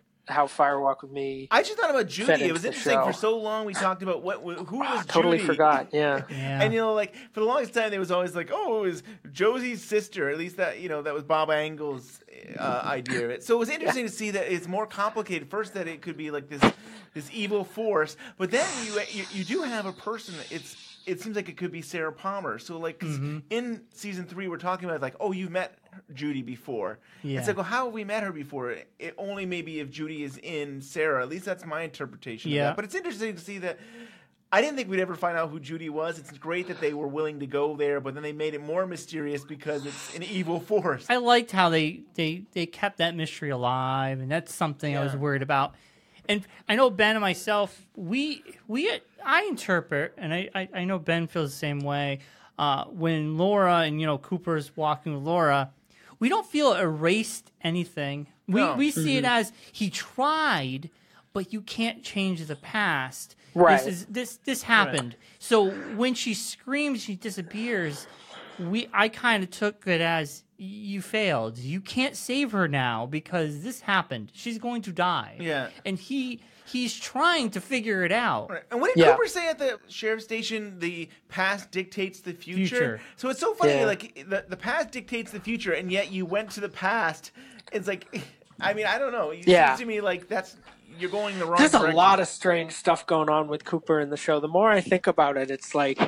Firewalk with Me? I just thought about Judy. It was interesting. Show. For so long, we talked about who was totally Judy. Forgot. Yeah. And like for the longest time, there was always like, oh, it was Josie's sister. At least that that was Bob Angle's idea of it. So it was interesting to see that it's more complicated. First, that it could be like this evil force, but then you do have a person. It seems like it could be Sarah Palmer. So, like, 'cause in season 3, we're talking about, like, oh, you've met Judy before. Yeah. It's like, well, how have we met her before? It only maybe if Judy is in Sarah. At least that's my interpretation of that. But it's interesting to see that I didn't think we'd ever find out who Judy was. It's great that they were willing to go there, but then they made it more mysterious because it's an evil force. I liked how they kept that mystery alive, and that's something I was worried about. And I know Ben and myself, I interpret, and I know Ben feels the same way. When Laura and Cooper's walking with Laura, we don't feel erased anything. We see it as he tried, but you can't change the past. Right. This happened. Right. So when she screams, she disappears. I kind of took it as you failed. You can't save her now because this happened. She's going to die. Yeah. And he's trying to figure it out. Right. And what did Cooper say at the sheriff's station? The past dictates the future. So it's so funny. Like the past dictates the future, and yet you went to the past. It's like, I mean, I don't know. It seems to me like you're going the wrong direction. There's a lot of strange stuff going on with Cooper in the show. The more I think about it, it's like,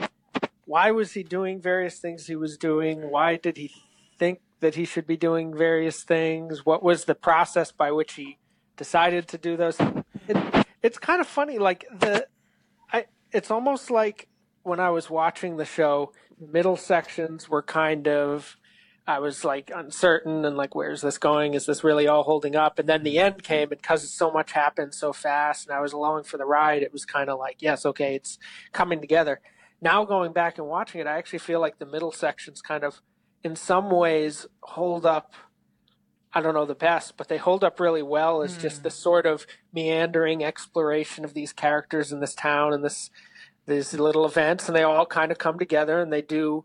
why was he doing various things he was doing? Why did he think that he should be doing various things? What was the process by which he decided to do those? It's kind of funny. Like it's almost like when I was watching the show, the middle sections were kind of, I was like uncertain and like, where's this going? Is this really all holding up? And then the end came, and because so much happened so fast and I was along for the ride, it was kind of like, yes, okay, it's coming together. Now going back and watching it, I actually feel like the middle sections kind of, in some ways, hold up, I don't know the best, but they hold up really well as just this sort of meandering exploration of these characters in this town and these little events, and they all kind of come together, and they do,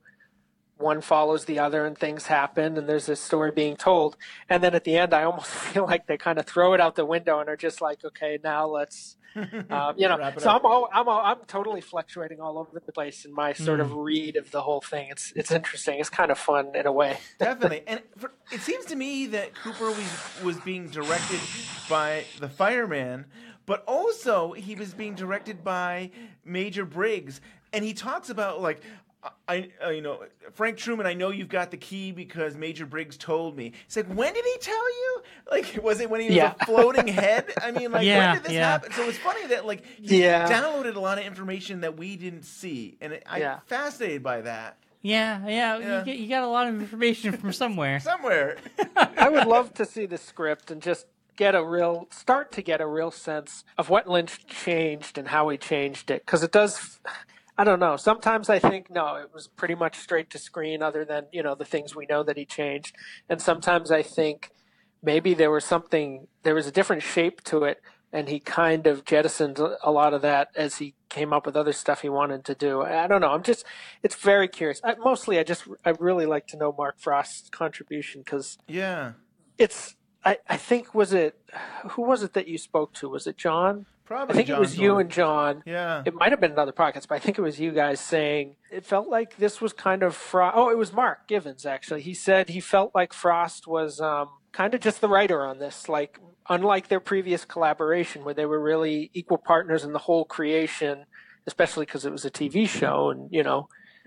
one follows the other, and things happen, and there's this story being told. And then at the end, I almost feel like they kind of throw it out the window and are just like, okay, now let's, so I'm totally fluctuating all over the place in my sort of read of the whole thing. It's interesting. It's kind of fun in a way. Definitely. And it seems to me that Cooper was being directed by the fireman, but also he was being directed by Major Briggs. And he talks about, like, Frank Truman, I know you've got the key because Major Briggs told me. It's like, when did he tell you? Like, was it when he was a floating head? I mean, like, when did this happen? So it's funny that, like, he downloaded a lot of information that we didn't see. And I'm fascinated by that. Yeah. You got a lot of information from somewhere. I would love to see the script and just get a real sense of what Lynch changed and how he changed it. Because it does... I don't know. Sometimes I think, no, it was pretty much straight to screen other than, the things we know that he changed. And sometimes I think maybe there was a different shape to it, and he kind of jettisoned a lot of that as he came up with other stuff he wanted to do. I don't know. It's very curious. I really like to know Mark Frost's contribution because I think, who was it that you spoke to? Was it John? Probably I think John it was told you her. and John. Yeah. It might have been another podcast, but I think it was you guys saying it felt like this was kind of it was Mark Givens, actually. He said he felt like Frost was kind of just the writer on this, like unlike their previous collaboration where they were really equal partners in the whole creation, especially because it was a TV show and,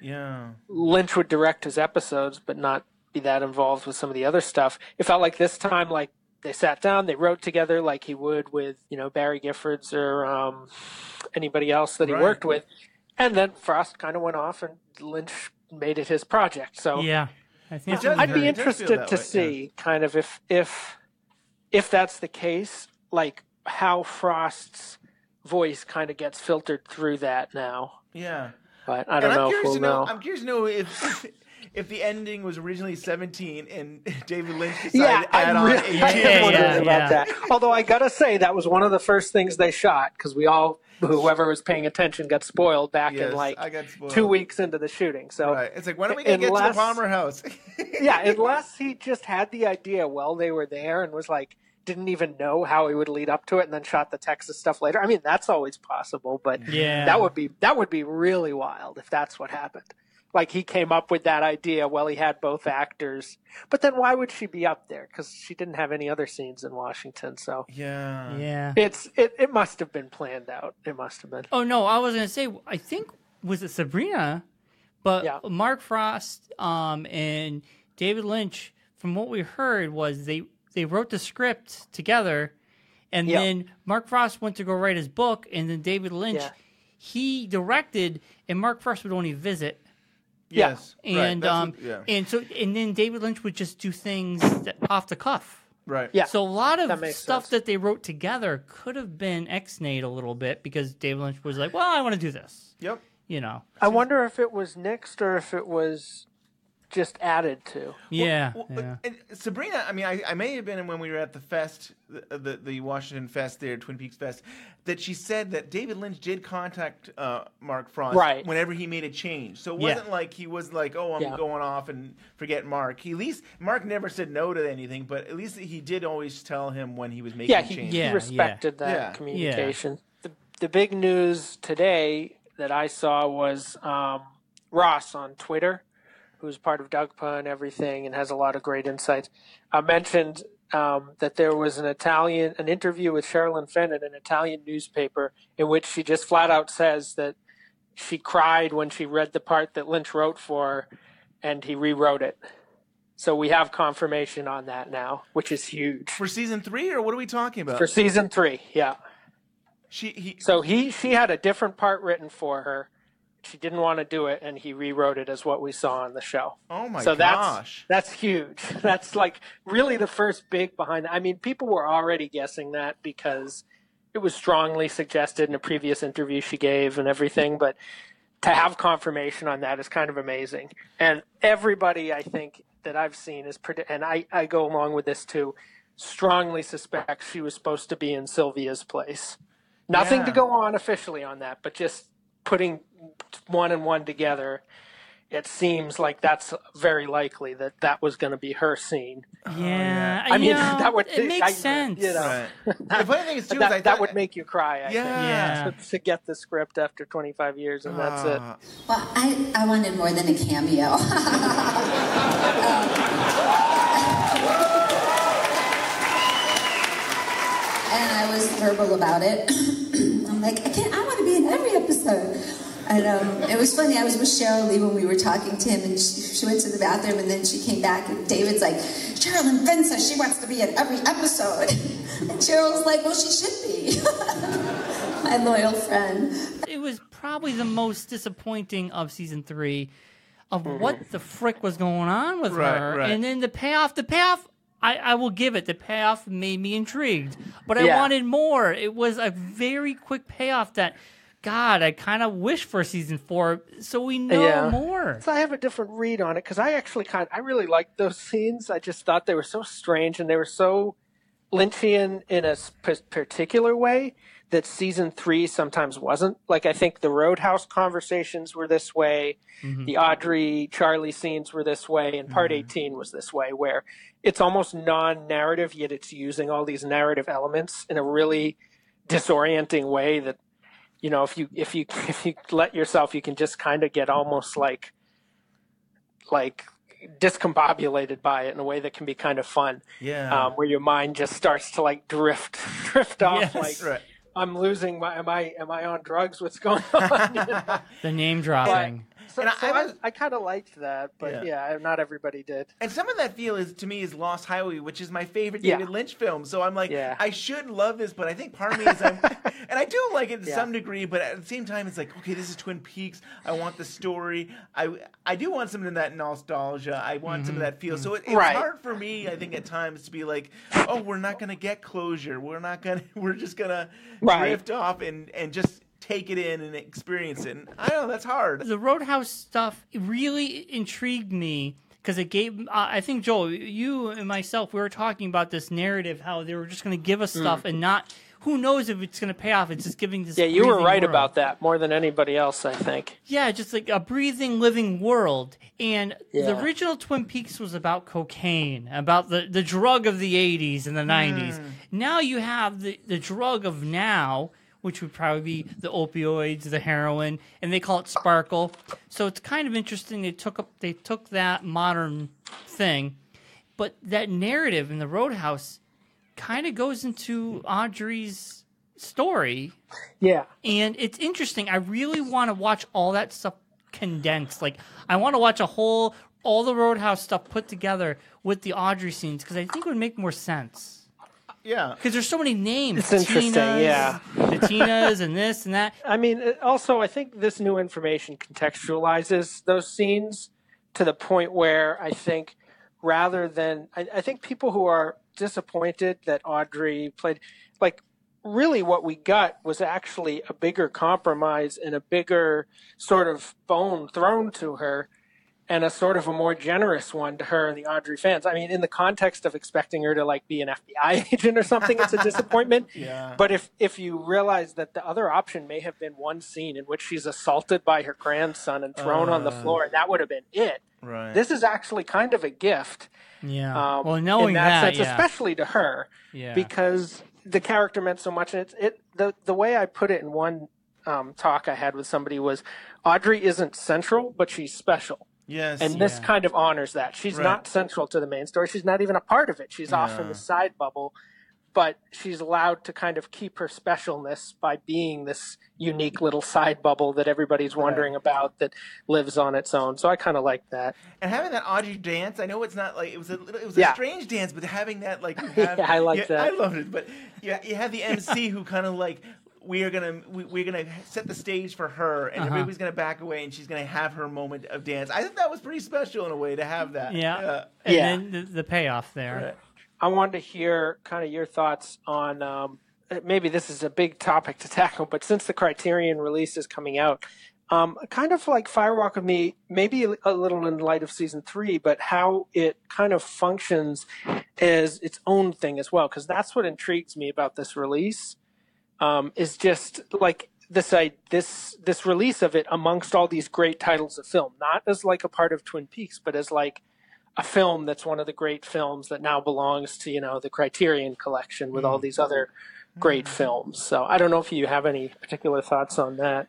Yeah. Lynch would direct his episodes but not be that involved with some of the other stuff. It felt like this time, like, they sat down, they wrote together like he would with, Barry Giffords or anybody else that he worked with. And then Frost kind of went off and Lynch made it his project. So Yeah. I think I'd be interested to see kind of if that's the case, like how Frost's voice kind of gets filtered through that now. Yeah. But I don't know if we'll know. I'm curious to know if the ending was originally 17 and David Lynch decided to add on 18. I wondered about that. Although I gotta say that was one of the first things they shot because whoever was paying attention got spoiled back in I got spoiled. 2 weeks into the shooting. So it's like, when are we gonna get to the Palmer house? Unless he just had the idea while they were there and was like didn't even know how he would lead up to it and then shot the Texas stuff later. I mean, that's always possible, but that would be really wild if that's what happened. Like he came up with that idea while he had both actors. But then why would she be up there? Because she didn't have any other scenes in Washington. So yeah, it must have been planned out. It must have been. Oh no, I was gonna say I think was it Sabrina, but Mark Frost and David Lynch. From what we heard was they wrote the script together, and then Mark Frost went to go write his book, and then David Lynch he directed, and Mark Frost would only visit. Yes, and and then David Lynch would just do things off the cuff. Right. Yeah. So a lot of stuff sense. that they wrote together could have been ex-nate a little bit because David Lynch was like, "Well, I want to do this." Yep. I wonder if it was nixed or if it was just added to. Yeah. And Sabrina, I mean, I may have been when we were at the fest, the Washington Fest there, Twin Peaks Fest, that she said that David Lynch did contact Mark Frost whenever he made a change. So it wasn't like he was like, oh, I'm going off and forget Mark. At least Mark never said no to anything, but at least he did always tell him when he was making changes. He respected that communication. The big news today that I saw was Ross on Twitter, who's part of DUGPA and everything and has a lot of great insights, mentioned that there was an interview with Sherilyn Fenn in an Italian newspaper in which she just flat out says that she cried when she read the part that Lynch wrote for her and he rewrote it. So we have confirmation on that now, which is huge. For season 3, or what are we talking about? For season 3, yeah. She had a different part written for her. She didn't want to do it, and he rewrote it as what we saw on the show. Oh, my gosh. That's huge. That's like really the first big behind that. I mean, people were already guessing that because it was strongly suggested in a previous interview she gave and everything, but to have confirmation on that is kind of amazing. And everybody, I think, that I've seen is and I go along with this too, strongly suspects she was supposed to be in Sylvia's place. Nothing to go on officially on that, but just putting one and one together, it seems like that's very likely that was going to be her scene. Yeah, I mean that would it makes sense. The funny thing is too, that would make you cry. I think, to get the script after 25 years, and that's it. Well, I wanted more than a cameo. And I was verbal about it. I'm like, I want to be in every episode. And it was funny, I was with Cheryl Lee when we were talking to him, and she went to the bathroom, and then she came back, and David's like, Sherilyn Fenn says she wants to be in every episode. And Cheryl's like, well, she should be. My loyal friend. It was probably the most disappointing of season 3 of what the frick was going on with her. Right. And then the payoff, I will give it. The payoff made me intrigued, but I wanted more. It was a very quick payoff that, God, I kind of wish for season 4 so we know more. So I have a different read on it because I actually I really liked those scenes. I just thought they were so strange and they were so Lynchian in a particular way that season 3 sometimes wasn't. Like, I think the Roadhouse conversations were this way, the Audrey Charlie scenes were this way, and part 18 was this way, where it's almost non-narrative, yet it's using all these narrative elements in a really disorienting way that, if you let yourself, you can just kind of get almost like discombobulated by it in a way that can be kind of fun. Yeah. Where your mind just starts to like drift off. Yes. Like, I'm losing my, am I on drugs? What's going on? The name dropping. So I kind of liked that, but not everybody did. And some of that feel to me is Lost Highway, which is my favorite David Lynch film. So I'm like, I should love this, but I think part of me is, and I do like it to some degree, but at the same time, it's like, okay, this is Twin Peaks. I want the story. I do want some of that nostalgia. I want some of that feel. So it's hard for me, I think, at times to be like, oh, we're not going to get closure. We're just going to drift off and just take it in and experience it. And I don't know, that's hard. The Roadhouse stuff really intrigued me because it gave, I think, Joel, you and myself, we were talking about this narrative, how they were just going to give us stuff and not, who knows if it's going to pay off. It's just giving this you were right world. About that more than anybody else, I think. Yeah, just like a breathing, living world. And the original Twin Peaks was about cocaine, about the drug of the 80s and the 90s. Now you have the drug of now, which would probably be the opioids, the heroin, and they call it sparkle. So it's kind of interesting. They took that modern thing, but that narrative in the Roadhouse kind of goes into Audrey's story. Yeah. And it's interesting. I really want to watch all that stuff condensed. Like, I want to watch all the Roadhouse stuff put together with the Audrey scenes, because I think it would make more sense. Yeah. Because there's so many names. It's interesting, The Tinas and this and that. I mean, also, I think this new information contextualizes those scenes to the point where I think rather than... I think people who are disappointed that Audrey played... Like, really what we got was actually a bigger compromise and a bigger sort of bone thrown to her, and a sort of a more generous one to her and the Audrey fans. I mean, in the context of expecting her to like be an FBI agent or something, it's a disappointment. But if you realize that the other option may have been one scene in which she's assaulted by her grandson and thrown on the floor, and that would have been it. Right. This is actually kind of a gift. Yeah. Well, knowing in that that, sense, especially to her, because the character meant so much. And the way I put it in one talk I had with somebody was, Audrey isn't central, but she's special. Yes. And this kind of honors that. She's not central to the main story. She's not even a part of it. She's off in the side bubble, but she's allowed to kind of keep her specialness by being this unique little side bubble that everybody's wondering about, that lives on its own. So I kind of like that. And having that Audrey dance, I know it's not like, it was a strange dance, but having that, like, you have, I like that. I loved it, but you have the MC who kind of like, we're gonna set the stage for her, and everybody's gonna back away, and she's gonna have her moment of dance. I think that was pretty special in a way to have that. And then the payoff there. Right. I wanted to hear kind of your thoughts on maybe this is a big topic to tackle, but since the Criterion release is coming out, kind of like Firewalk with Me, maybe a little in light of season 3, but how it kind of functions as its own thing as well, because that's what intrigues me about this release. Is just like this release of it amongst all these great titles of film, not as like a part of Twin Peaks, but as like a film that's one of the great films that now belongs to, the Criterion collection with all these other great films. So I don't know if you have any particular thoughts on that.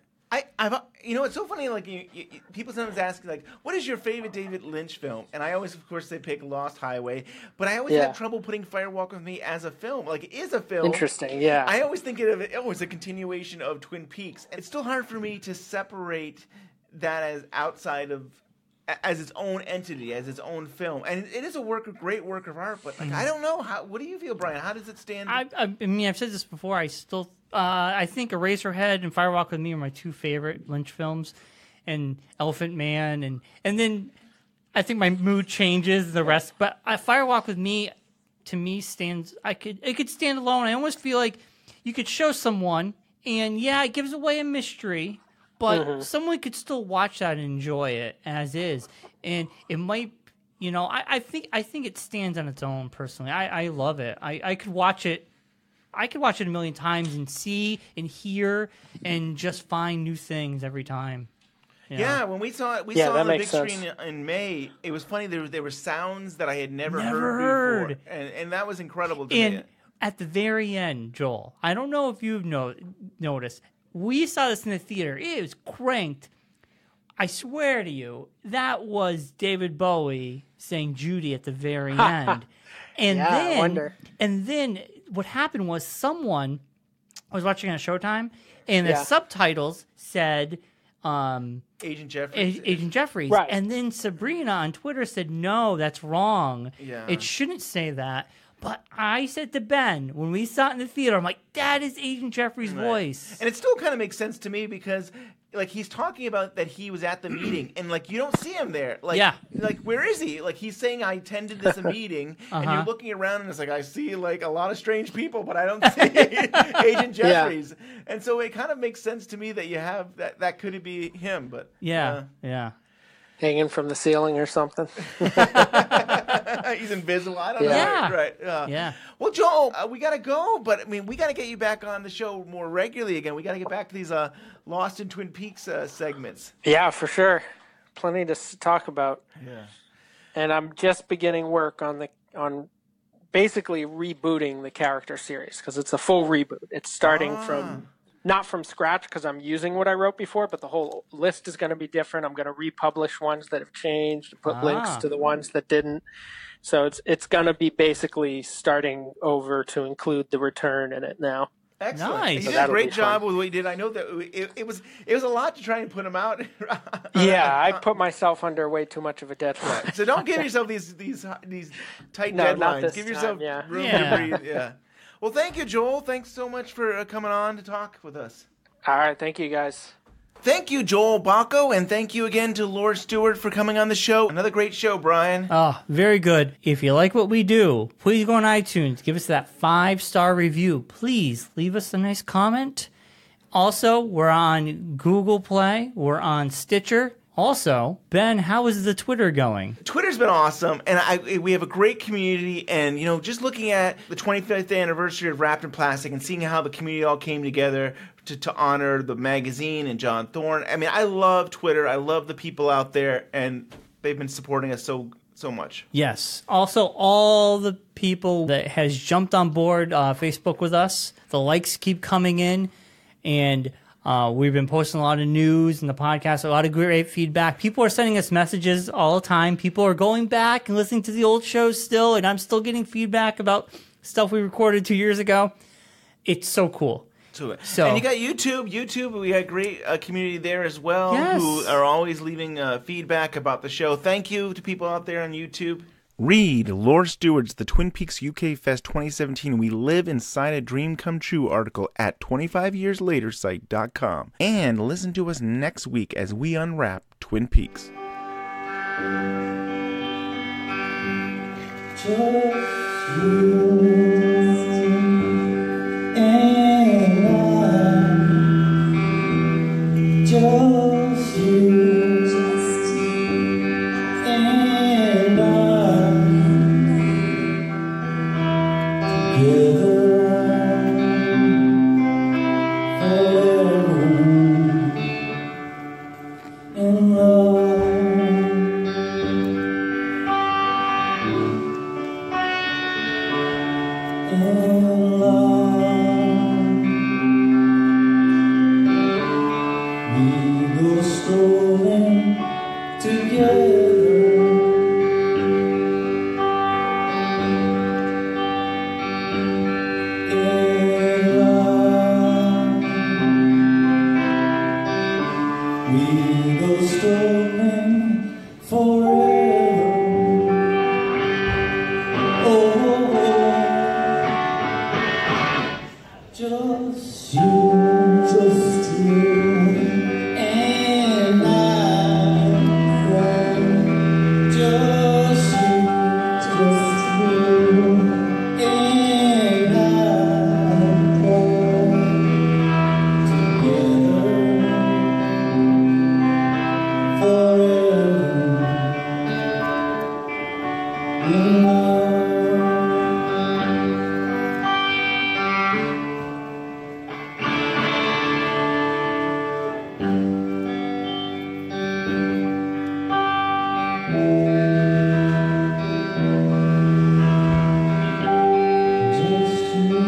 I've it's so funny. Like people sometimes ask, like, what is your favorite David Lynch film? And I always, of course, say pick Lost Highway. But I always have trouble putting Firewalk with Me as a film. Like, it is a film. Interesting, yeah. I always think of it as a continuation of Twin Peaks. And it's still hard for me to separate that as outside of, as its own entity, as its own film. And it is a great work of art. But like, I don't know what do you feel, Brian? How does it stand? I mean, I've said this before. I think Eraserhead and Firewalk with Me are my two favorite Lynch films, and Elephant Man, and then I think my mood changes the rest. But Firewalk with Me, to me, stands. It could stand alone. I almost feel like you could show someone, and it gives away a mystery, but someone could still watch that and enjoy it as is, and it might. I think it stands on its own. Personally, I love it. I could watch it. I could watch it a million times and see and hear and just find new things every time. Yeah, when we saw it, on the big screen in May. It was funny. There were sounds that I had never heard before, and that was incredible to me. at the very end, Joel, I don't know if you've noticed, we saw this in the theater. It was cranked. I swear to you, that was David Bowie saying Judy at the very end. And Yeah, then, I wonder. And then what happened was someone was watching on Showtime, and the subtitles said Agent Jeffries. Agent Jeffries. Right. And then Sabrina on Twitter said, no, that's wrong. Yeah. It shouldn't say that. But I said to Ben, when we saw it in the theater, I'm like, that is Agent Jeffries' voice. And it still kind of makes sense to me because, like, he's talking about that he was at the meeting, and, like, you don't see him there. Like, like, where is he? Like, he's saying, I attended this meeting, and you're looking around, and it's like, I see, like, a lot of strange people, but I don't see Agent Jeffries. And so it kind of makes sense to me that you have, that could be him, but... Yeah. Hanging from the ceiling or something. He's invisible. I don't know. Yeah. Right. Yeah. Well, Joel, we got to go, but I mean, we got to get you back on the show more regularly again. We got to get back to these Lost in Twin Peaks segments. Yeah, for sure. Plenty to talk about. Yeah. And I'm just beginning work on basically rebooting the character series because it's a full reboot. It's starting from not from scratch because I'm using what I wrote before, but the whole list is going to be different. I'm going to republish ones that have changed, put links to the ones that didn't. So it's going to be basically starting over to include the return in it now. Excellent. Nice. You did a great job with what you did. I know that it was a lot to try and put them out. Yeah, I put myself under way too much of a deadline. So don't give yourself these tight No, not deadlines. this Give yourself time, room to breathe. Yeah. Well, thank you, Joel. Thanks so much for coming on to talk with us. All right, thank you guys. Thank you, Joel Bocko, and thank you again to Lord Stewart for coming on the show. Another great show, Brian. Oh, very good. If you like what we do, please go on iTunes. Give us that 5-star review. Please leave us a nice comment. Also, we're on Google Play. We're on Stitcher. Also, Ben, how is the Twitter going? Twitter's been awesome, and we have a great community, and, you know, just looking at the 25th anniversary of Wrapped in Plastic and seeing how the community all came together to honor the magazine and John Thorne. I mean, I love Twitter. I love the people out there, and they've been supporting us so much. Yes. Also, all the people that has jumped on board Facebook with us, the likes keep coming in, and we've been posting a lot of news and the podcast, a lot of great feedback. People are sending us messages all the time. People are going back and listening to the old shows still, and I'm still getting feedback about stuff we recorded 2 years ago. It's so cool. And you got YouTube. We got a great community there as well, who are always leaving feedback about the show. Thank you to people out there on YouTube. Read Laura Stewart's The Twin Peaks UK Fest 2017 We Live Inside a Dream Come True article at 25yearslatersite.com. And listen to us next week as we unwrap Twin Peaks. Just you and I together forever in love. In love. We go strolling together in love. We go strolling forever. Oh, just you, just you. And I, just you, and I, together, forever, in love. Just you.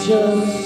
just